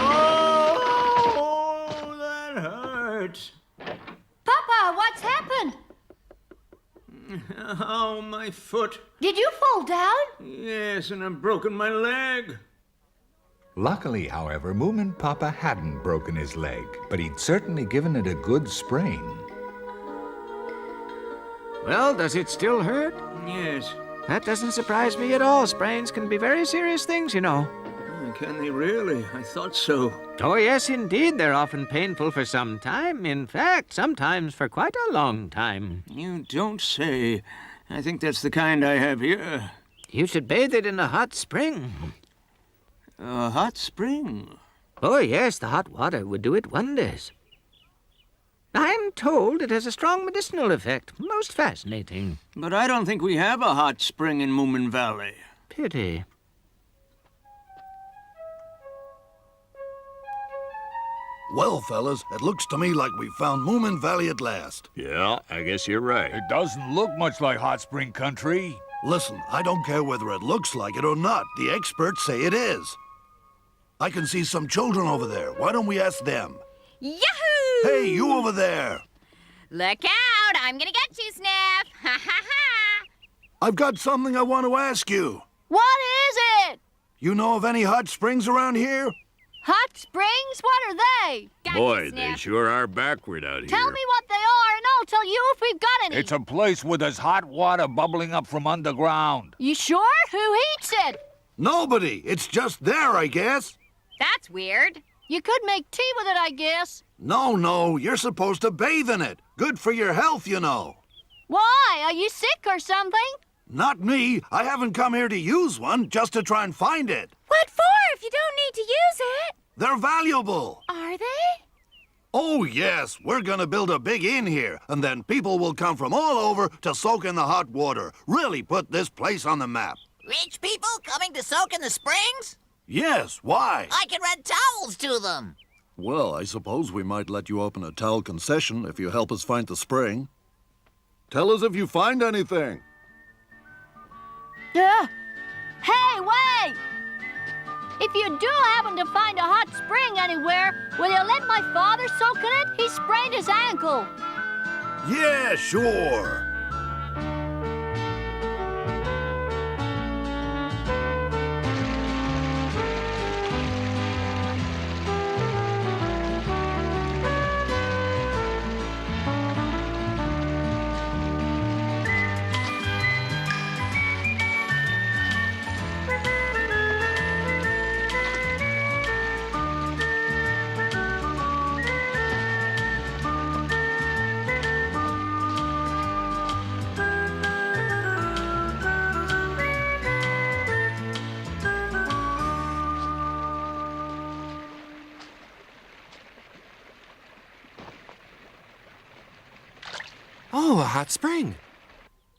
Oh, that hurts. Papa, what's happened? Oh, my foot. Did you fall down? Yes, and I've broken my leg. Luckily, however, Moomin Papa hadn't broken his leg, but he'd certainly given it a good sprain. Well, does it still hurt? Yes. That doesn't surprise me at all. Sprains can be very serious things, you know. Can they really? I thought so. Oh, yes, indeed. They're often painful for some time. In fact, sometimes for quite a long time. You don't say. I think that's the kind I have here. You should bathe it in a hot spring. A hot spring? Oh, yes, the hot water would do it wonders. I'm told it has a strong medicinal effect. Most fascinating. But I don't think we have a hot spring in Moomin Valley. Pity. Well, fellas, it looks to me like we found Moomin Valley at last. Yeah, I guess you're right. It doesn't look much like hot spring country. Listen, I don't care whether it looks like it or not. The experts say it is. I can see some children over there. Why don't we ask them? Yahoo! Hey, you over there! Look out! I'm gonna get you, Sniff! Ha ha ha! I've got something I want to ask you. What is it? You know of any hot springs around here? Hot springs? What are they? Boy, they sure are backward out here. Tell me what they are, and I'll tell you if we've got any. It's a place where there's hot water bubbling up from underground. You sure? Who heats it? Nobody. It's just there, I guess. That's weird. You could make tea with it, I guess. No, you're supposed to bathe in it. Good for your health, you know. Why? Are you sick or something? Not me. I haven't come here to use one, just to try and find it. What for if you don't need to use it? They're valuable. Are they? Oh, yes. We're gonna build a big inn here, and then people will come from all over to soak in the hot water. Really put this place on the map. Rich people coming to soak in the springs? Yes, why? I can rent towels to them. Well, I suppose we might let you open a towel concession if you help us find the spring. Tell us if you find anything. Hey, wait! If you do happen to find a hot spring anywhere, will you let my father soak in it? He sprained his ankle. Yeah, sure. Oh, a hot spring.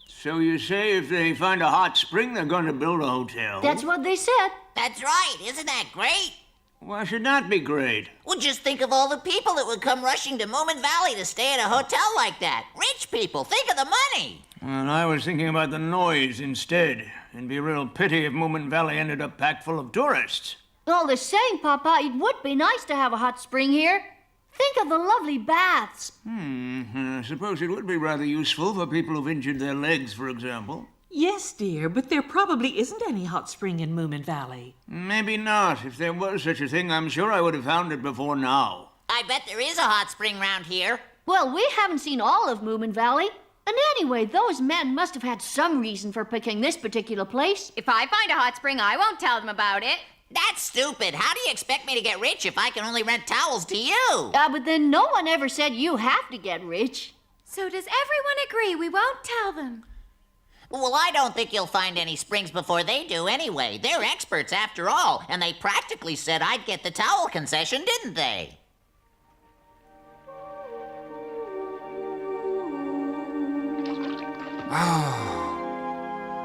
So you say if they find a hot spring, they're going to build a hotel? That's what they said. That's right. Isn't that great? Why should that be great? Well, just think of all the people that would come rushing to Moomin Valley to stay at a hotel like that. Rich people. Think of the money. Well, I was thinking about the noise instead. It'd be a real pity if Moomin Valley ended up packed full of tourists. All the same, Papa, it would be nice to have a hot spring here. Think of the lovely baths. I suppose it would be rather useful for people who've injured their legs, for example. Yes, dear, but there probably isn't any hot spring in Moomin Valley. Maybe not. If there was such a thing, I'm sure I would have found it before now. I bet there is a hot spring round here. Well, we haven't seen all of Moomin Valley. And anyway, those men must have had some reason for picking this particular place. If I find a hot spring, I won't tell them about it. That's stupid. How do you expect me to get rich if I can only rent towels to you? But then no one ever said you have to get rich. So does everyone agree we won't tell them? Well, I don't think you'll find any springs before they do anyway. They're experts after all, and they practically said I'd get the towel concession, didn't they?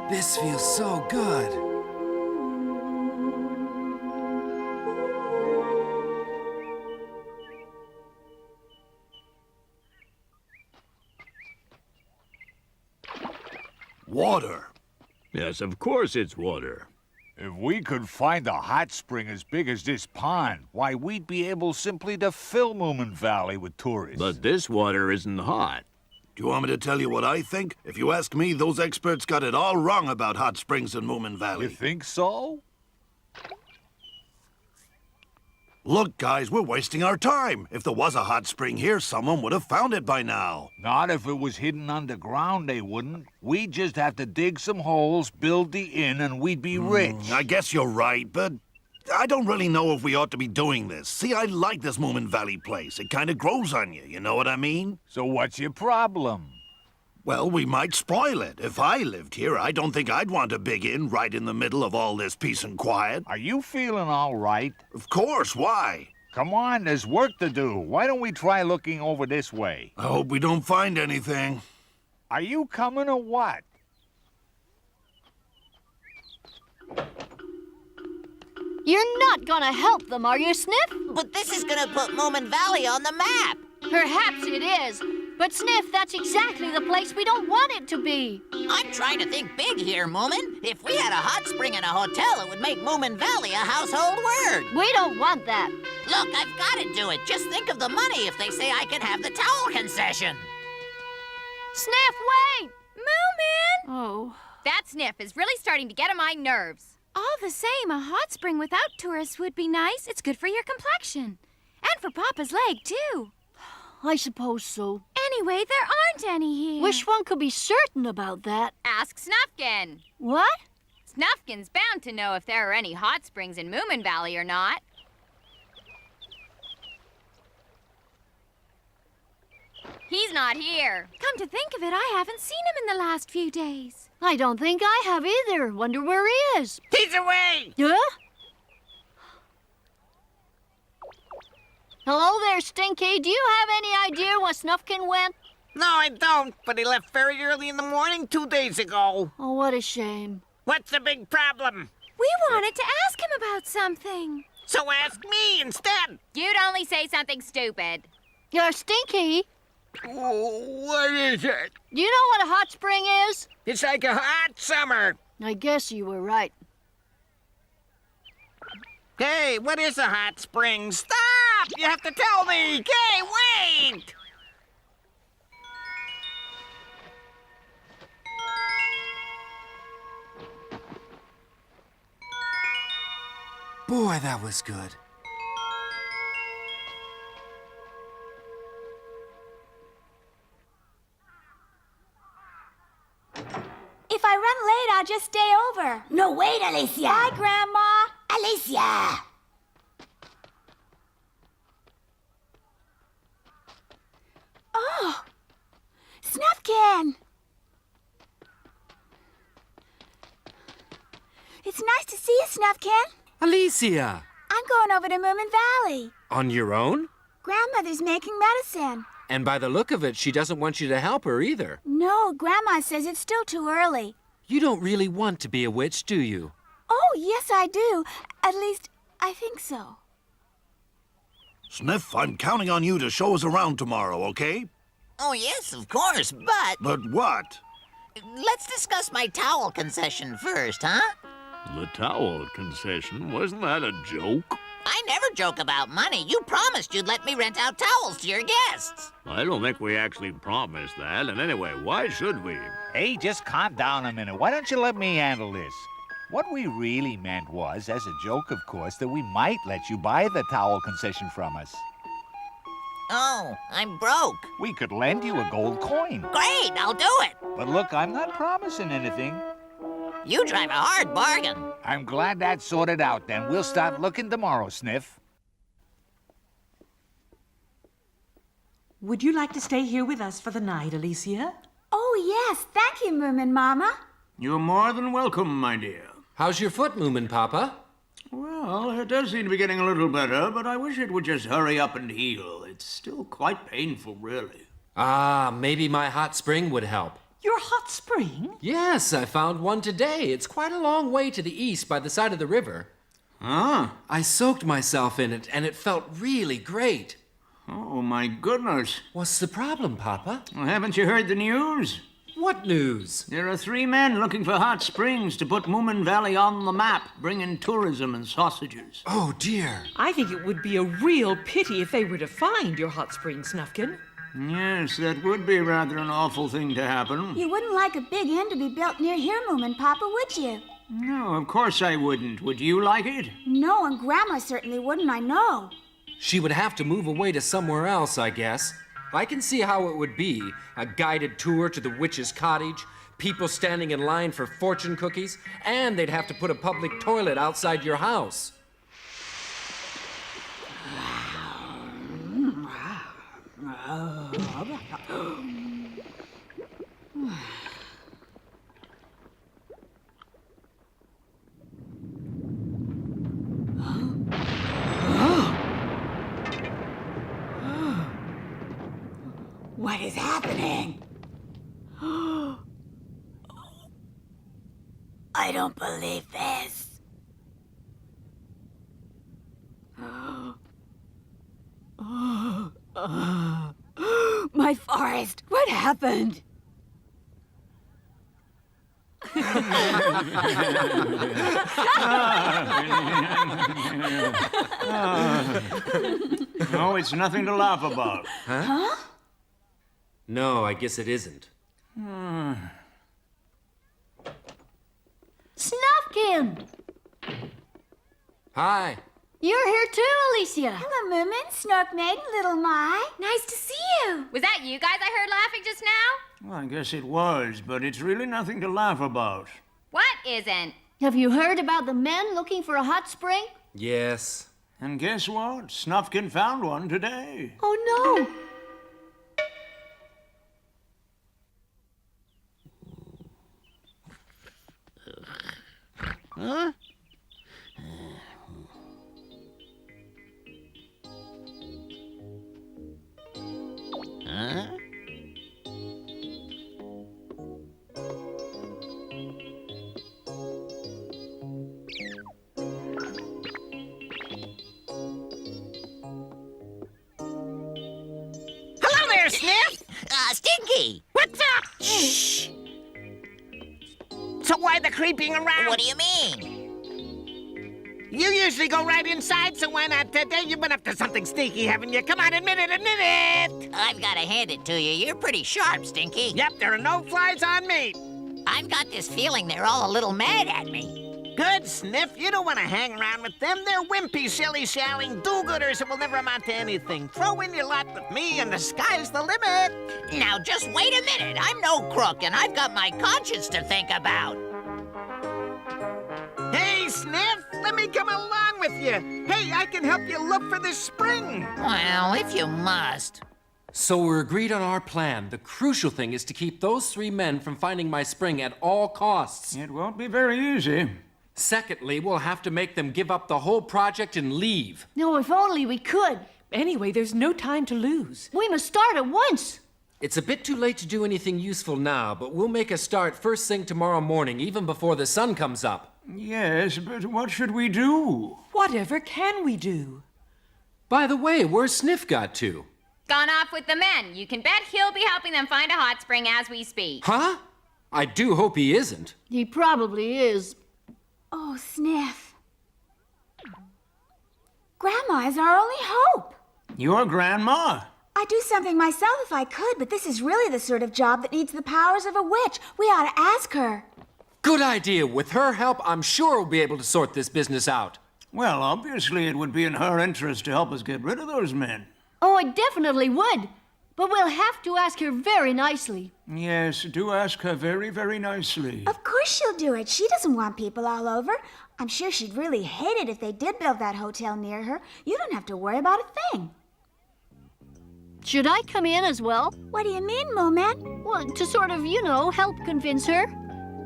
This feels so good. Water. Yes, of course it's water. If we could find a hot spring as big as this pond, why, we'd be able simply to fill Moomin Valley with tourists. But this water isn't hot. Do you want me to tell you what I think? If you ask me, those experts got it all wrong about hot springs in Moomin Valley. You think so? Look, guys, we're wasting our time. If there was a hot spring here, someone would have found it by now. Not if it was hidden underground, they wouldn't. We'd just have to dig some holes, build the inn, and we'd be rich. I guess you're right, but I don't really know if we ought to be doing this. See, I like this Moomin Valley place. It kind of grows on you know what I mean? So what's your problem? Well, we might spoil it. If I lived here, I don't think I'd want a big inn right in the middle of all this peace and quiet. Are you feeling all right? Of course, why? Come on, there's work to do. Why don't we try looking over this way? I hope we don't find anything. Are you coming or what? You're not gonna help them, are you, Sniff? But this is gonna put Moomin Valley on the map. Perhaps it is. But, Sniff, that's exactly the place we don't want it to be. I'm trying to think big here, Moomin. If we had a hot spring and a hotel, it would make Moomin Valley a household word. We don't want that. Look, I've got to do it. Just think of the money if they say I can have the towel concession. Sniff, wait! Moomin! Oh. That Sniff is really starting to get on my nerves. All the same, a hot spring without tourists would be nice. It's good for your complexion. And for Papa's leg, too. I suppose so. Anyway, there aren't any here. Wish one could be certain about that. Ask Snufkin. What? Snufkin's bound to know if there are any hot springs in Moomin Valley or not. He's not here. Come to think of it, I haven't seen him in the last few days. I don't think I have either. Wonder where he is. He's away! Yeah? Hello there, Stinky. Do you have any idea where Snufkin went? No, I don't, but he left very early in the morning 2 days ago. Oh, what a shame. What's the big problem? We wanted to ask him about something. So ask me instead. You'd only say something stupid. You're Stinky. What is it? Do you know what a hot spring is? It's like a hot summer. I guess you were right. Hey, what is a hot spring? Stop! You have to tell me! Hey, wait! Boy, that was good. If I run late, I'll just stay over. No, wait, Alicia. Bye, Grandma. Alicia! Oh, Snufkin! It's nice to see you, Snufkin. Alicia! I'm going over to Moomin Valley. On your own? Grandmother's making medicine. And by the look of it, she doesn't want you to help her either. No, Grandma says it's still too early. You don't really want to be a witch, do you? Oh, yes, I do. At least, I think so. Sniff, I'm counting on you to show us around tomorrow, okay? Oh, yes, of course, but... But what? Let's discuss my towel concession first, huh? The towel concession, wasn't that a joke? I never joke about money. You promised you'd let me rent out towels to your guests. I don't think we actually promised that, and anyway, why should we? Hey, just calm down a minute. Why don't you let me handle this? What we really meant was, as a joke, of course, that we might let you buy the towel concession from us. Oh, I'm broke. We could lend you a gold coin. Great, I'll do it. But look, I'm not promising anything. You drive a hard bargain. I'm glad that's sorted out, then. We'll start looking tomorrow, Sniff. Would you like to stay here with us for the night, Alicia? Oh, yes. Thank you, Moomin Mama. You're more than welcome, my dear. How's your foot, Moomin Papa? Well, it does seem to be getting a little better, but I wish it would just hurry up and heal. It's still quite painful, really. Ah, maybe my hot spring would help. Your hot spring? Yes, I found one today. It's quite a long way to the east by the side of the river. Ah. I soaked myself in it, and it felt really great. Oh, my goodness. What's the problem, Papa? Well, haven't you heard the news? What news? There are 3 men looking for hot springs to put Moomin Valley on the map, bringing tourism and sausages. Oh, dear. I think it would be a real pity if they were to find your hot spring, Snufkin. Yes, that would be rather an awful thing to happen. You wouldn't like a big inn to be built near here, Moomin Papa, would you? No, of course I wouldn't. Would you like it? No, and Grandma certainly wouldn't, I know. She would have to move away to somewhere else, I guess. I can see how it would be. A guided tour to the witch's cottage, people standing in line for fortune cookies, and they'd have to put a public toilet outside your house. What is happening? I don't believe this. My forest, what happened? No, it's nothing to laugh about. Huh? No, I guess it isn't. Snufkin! Hi. You're here too, Alicia. Hello, Moomin, Snork Maiden, Little My. Nice to see you. Was that you guys I heard laughing just now? Well, I guess it was, but it's really nothing to laugh about. What isn't? Have you heard about the men looking for a hot spring? Yes. And guess what? Snufkin found one today. Oh, no. Huh? Huh? Hello there, Sniff! Stinky! What's up? Shh! So why the creeping around? What do you mean? You usually go right inside, so why not today? You've been up to something sneaky, haven't you? Come on, admit it, admit it! I've got to hand it to you. You're pretty sharp, Stinky. Yep, there are no flies on me. I've got this feeling they're all a little mad at me. Good, Sniff. You don't want to hang around with them. They're wimpy, shilly-shallying do-gooders who will never amount to anything. Throw in your lot with me, and the sky's the limit. Now, just wait a minute. I'm no crook, and I've got my conscience to think about. Hey, Sniff, let me come along with you. Hey, I can help you look for this spring. Well, if you must. So we're agreed on our plan. The crucial thing is to keep those 3 men from finding my spring at all costs. It won't be very easy. Secondly, we'll have to make them give up the whole project and leave. No, if only we could. Anyway, there's no time to lose. We must start at once. It's a bit too late to do anything useful now, but we'll make a start first thing tomorrow morning, even before the sun comes up. Yes, but what should we do? Whatever can we do? By the way, where's Sniff got to? Gone off with the men. You can bet he'll be helping them find a hot spring as we speak. Huh? I do hope he isn't. He probably is. Oh, Sniff. Grandma is our only hope. Your grandma? I'd do something myself if I could, but this is really the sort of job that needs the powers of a witch. We ought to ask her. Good idea. With her help, I'm sure we'll be able to sort this business out. Well, obviously it would be in her interest to help us get rid of those men. Oh, it definitely would. But we'll have to ask her very nicely. Yes, do ask her very, very nicely. Of course she'll do it. She doesn't want people all over. I'm sure she'd really hate it if they did build that hotel near her. You don't have to worry about a thing. Should I come in as well? What do you mean, Moomin? Well, to sort of, help convince her.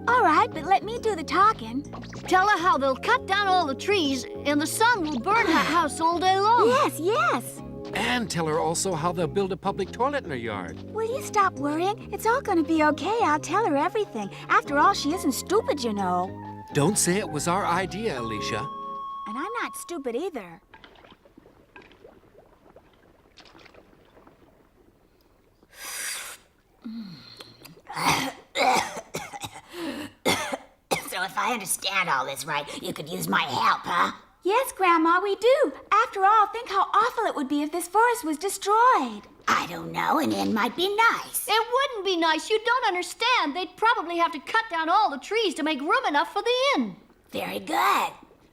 All right, but let me do the talking. Tell her how they'll cut down all the trees and the sun will burn that house all day long. Yes, yes. And tell her also how they'll build a public toilet in her yard. Will you stop worrying? It's all gonna be okay. I'll tell her everything. After all, she isn't stupid, you know. Don't say it was our idea, Alicia. And I'm not stupid either. So if I understand all this right, you could use my help, huh? Yes, Grandma, we do. After all, think how awful it would be if this forest was destroyed. I don't know, an inn might be nice. It wouldn't be nice. You don't understand. They'd probably have to cut down all the trees to make room enough for the inn. Very good.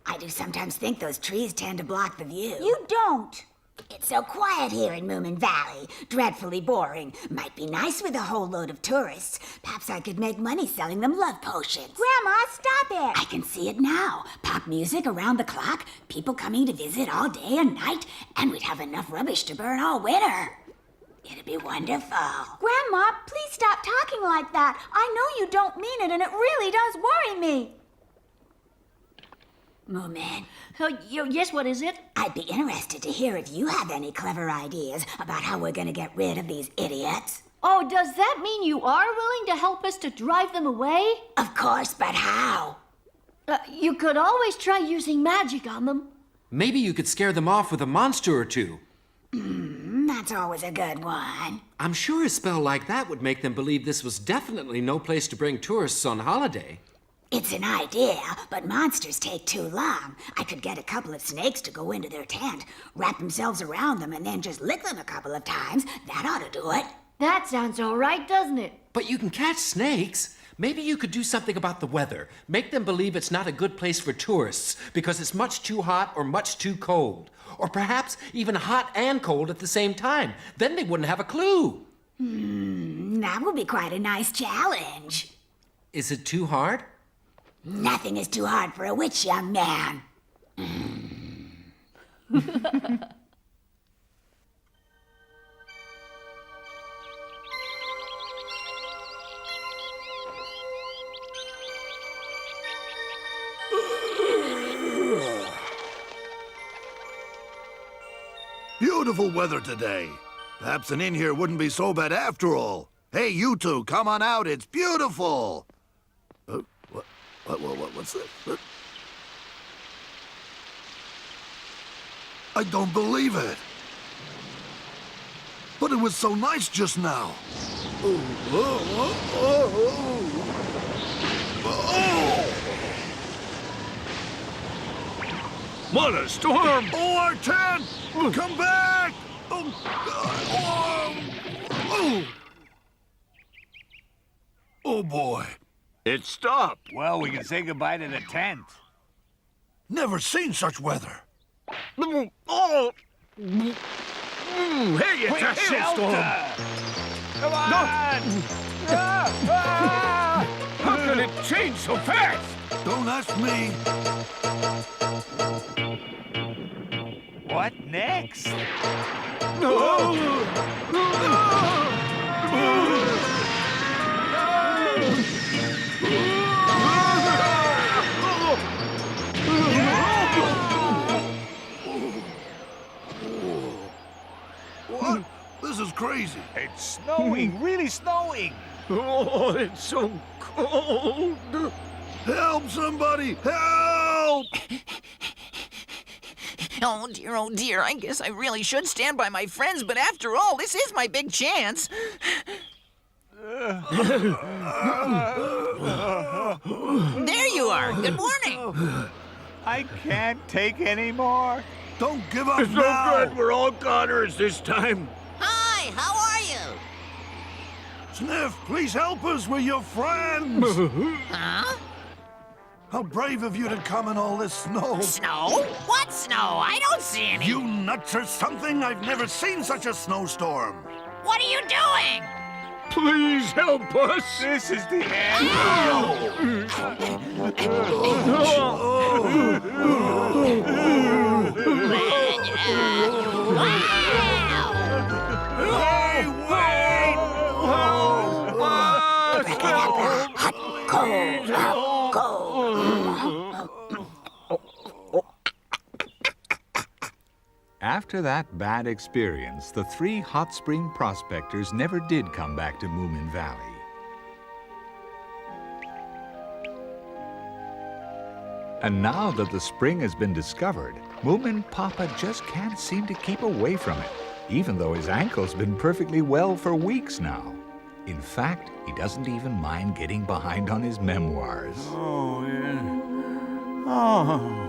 I do sometimes think those trees tend to block the view. You don't. It's so quiet here in Moomin Valley. Dreadfully boring. Might be nice with a whole load of tourists. Perhaps I could make money selling them love potions. Grandma, stop it. I can see it now. Pop music around the clock, people coming to visit all day and night, and we'd have enough rubbish to burn all winter. It'd be wonderful. Grandma, please stop talking like that. I know you don't mean it, and it really does worry me. Moomin. Yes, what is it? I'd be interested to hear if you have any clever ideas about how we're gonna get rid of these idiots. Oh, does that mean you are willing to help us to drive them away? Of course, but how? You could always try using magic on them. Maybe you could scare them off with a monster or two. That's always a good one. I'm sure a spell like that would make them believe this was definitely no place to bring tourists on holiday. It's an idea, but monsters take too long. I could get a couple of snakes to go into their tent, wrap themselves around them, and then just lick them a couple of times. That ought to do it. That sounds all right, doesn't it? But you can catch snakes. Maybe you could do something about the weather. Make them believe it's not a good place for tourists because it's much too hot or much too cold. Or perhaps even hot and cold at the same time. Then they wouldn't have a clue. That would be quite a nice challenge. Is it too hard? Nothing is too hard for a witch, young man. Beautiful weather today. Perhaps an inn here wouldn't be so bad after all. Hey, you two, come on out. It's beautiful. What's that? I don't believe it. But it was so nice just now. What a storm! Oh, our tent! Come back! Oh, boy. It stopped. Well, we can say goodbye to the tent. Never seen such weather. Oh! Hey, it's a hailstorm! Come on! How could it change so fast? Don't ask me. What next? What? This is crazy. It's snowing, really snowing. Oh, it's so cold. Help, somebody! Help! Oh dear, I guess I really should stand by my friends, but after all, this is my big chance. There you are. Good morning. I can't take any more. Don't give up It's now. no good. We're all goners this time. Hi, how are you? Sniff, please help us. We're your friends. Huh? How brave of you to come in all this snow. Snow? What snow? I don't see any. You nuts or something? I've never seen such a snowstorm. What are you doing? Please help us. This is the end. Hey, wait! After that bad experience, the 3 hot spring prospectors never did come back to Moomin Valley. And now that the spring has been discovered, Moomin Papa just can't seem to keep away from it, even though his ankle's been perfectly well for weeks now. In fact, he doesn't even mind getting behind on his memoirs. Oh, yeah. Oh.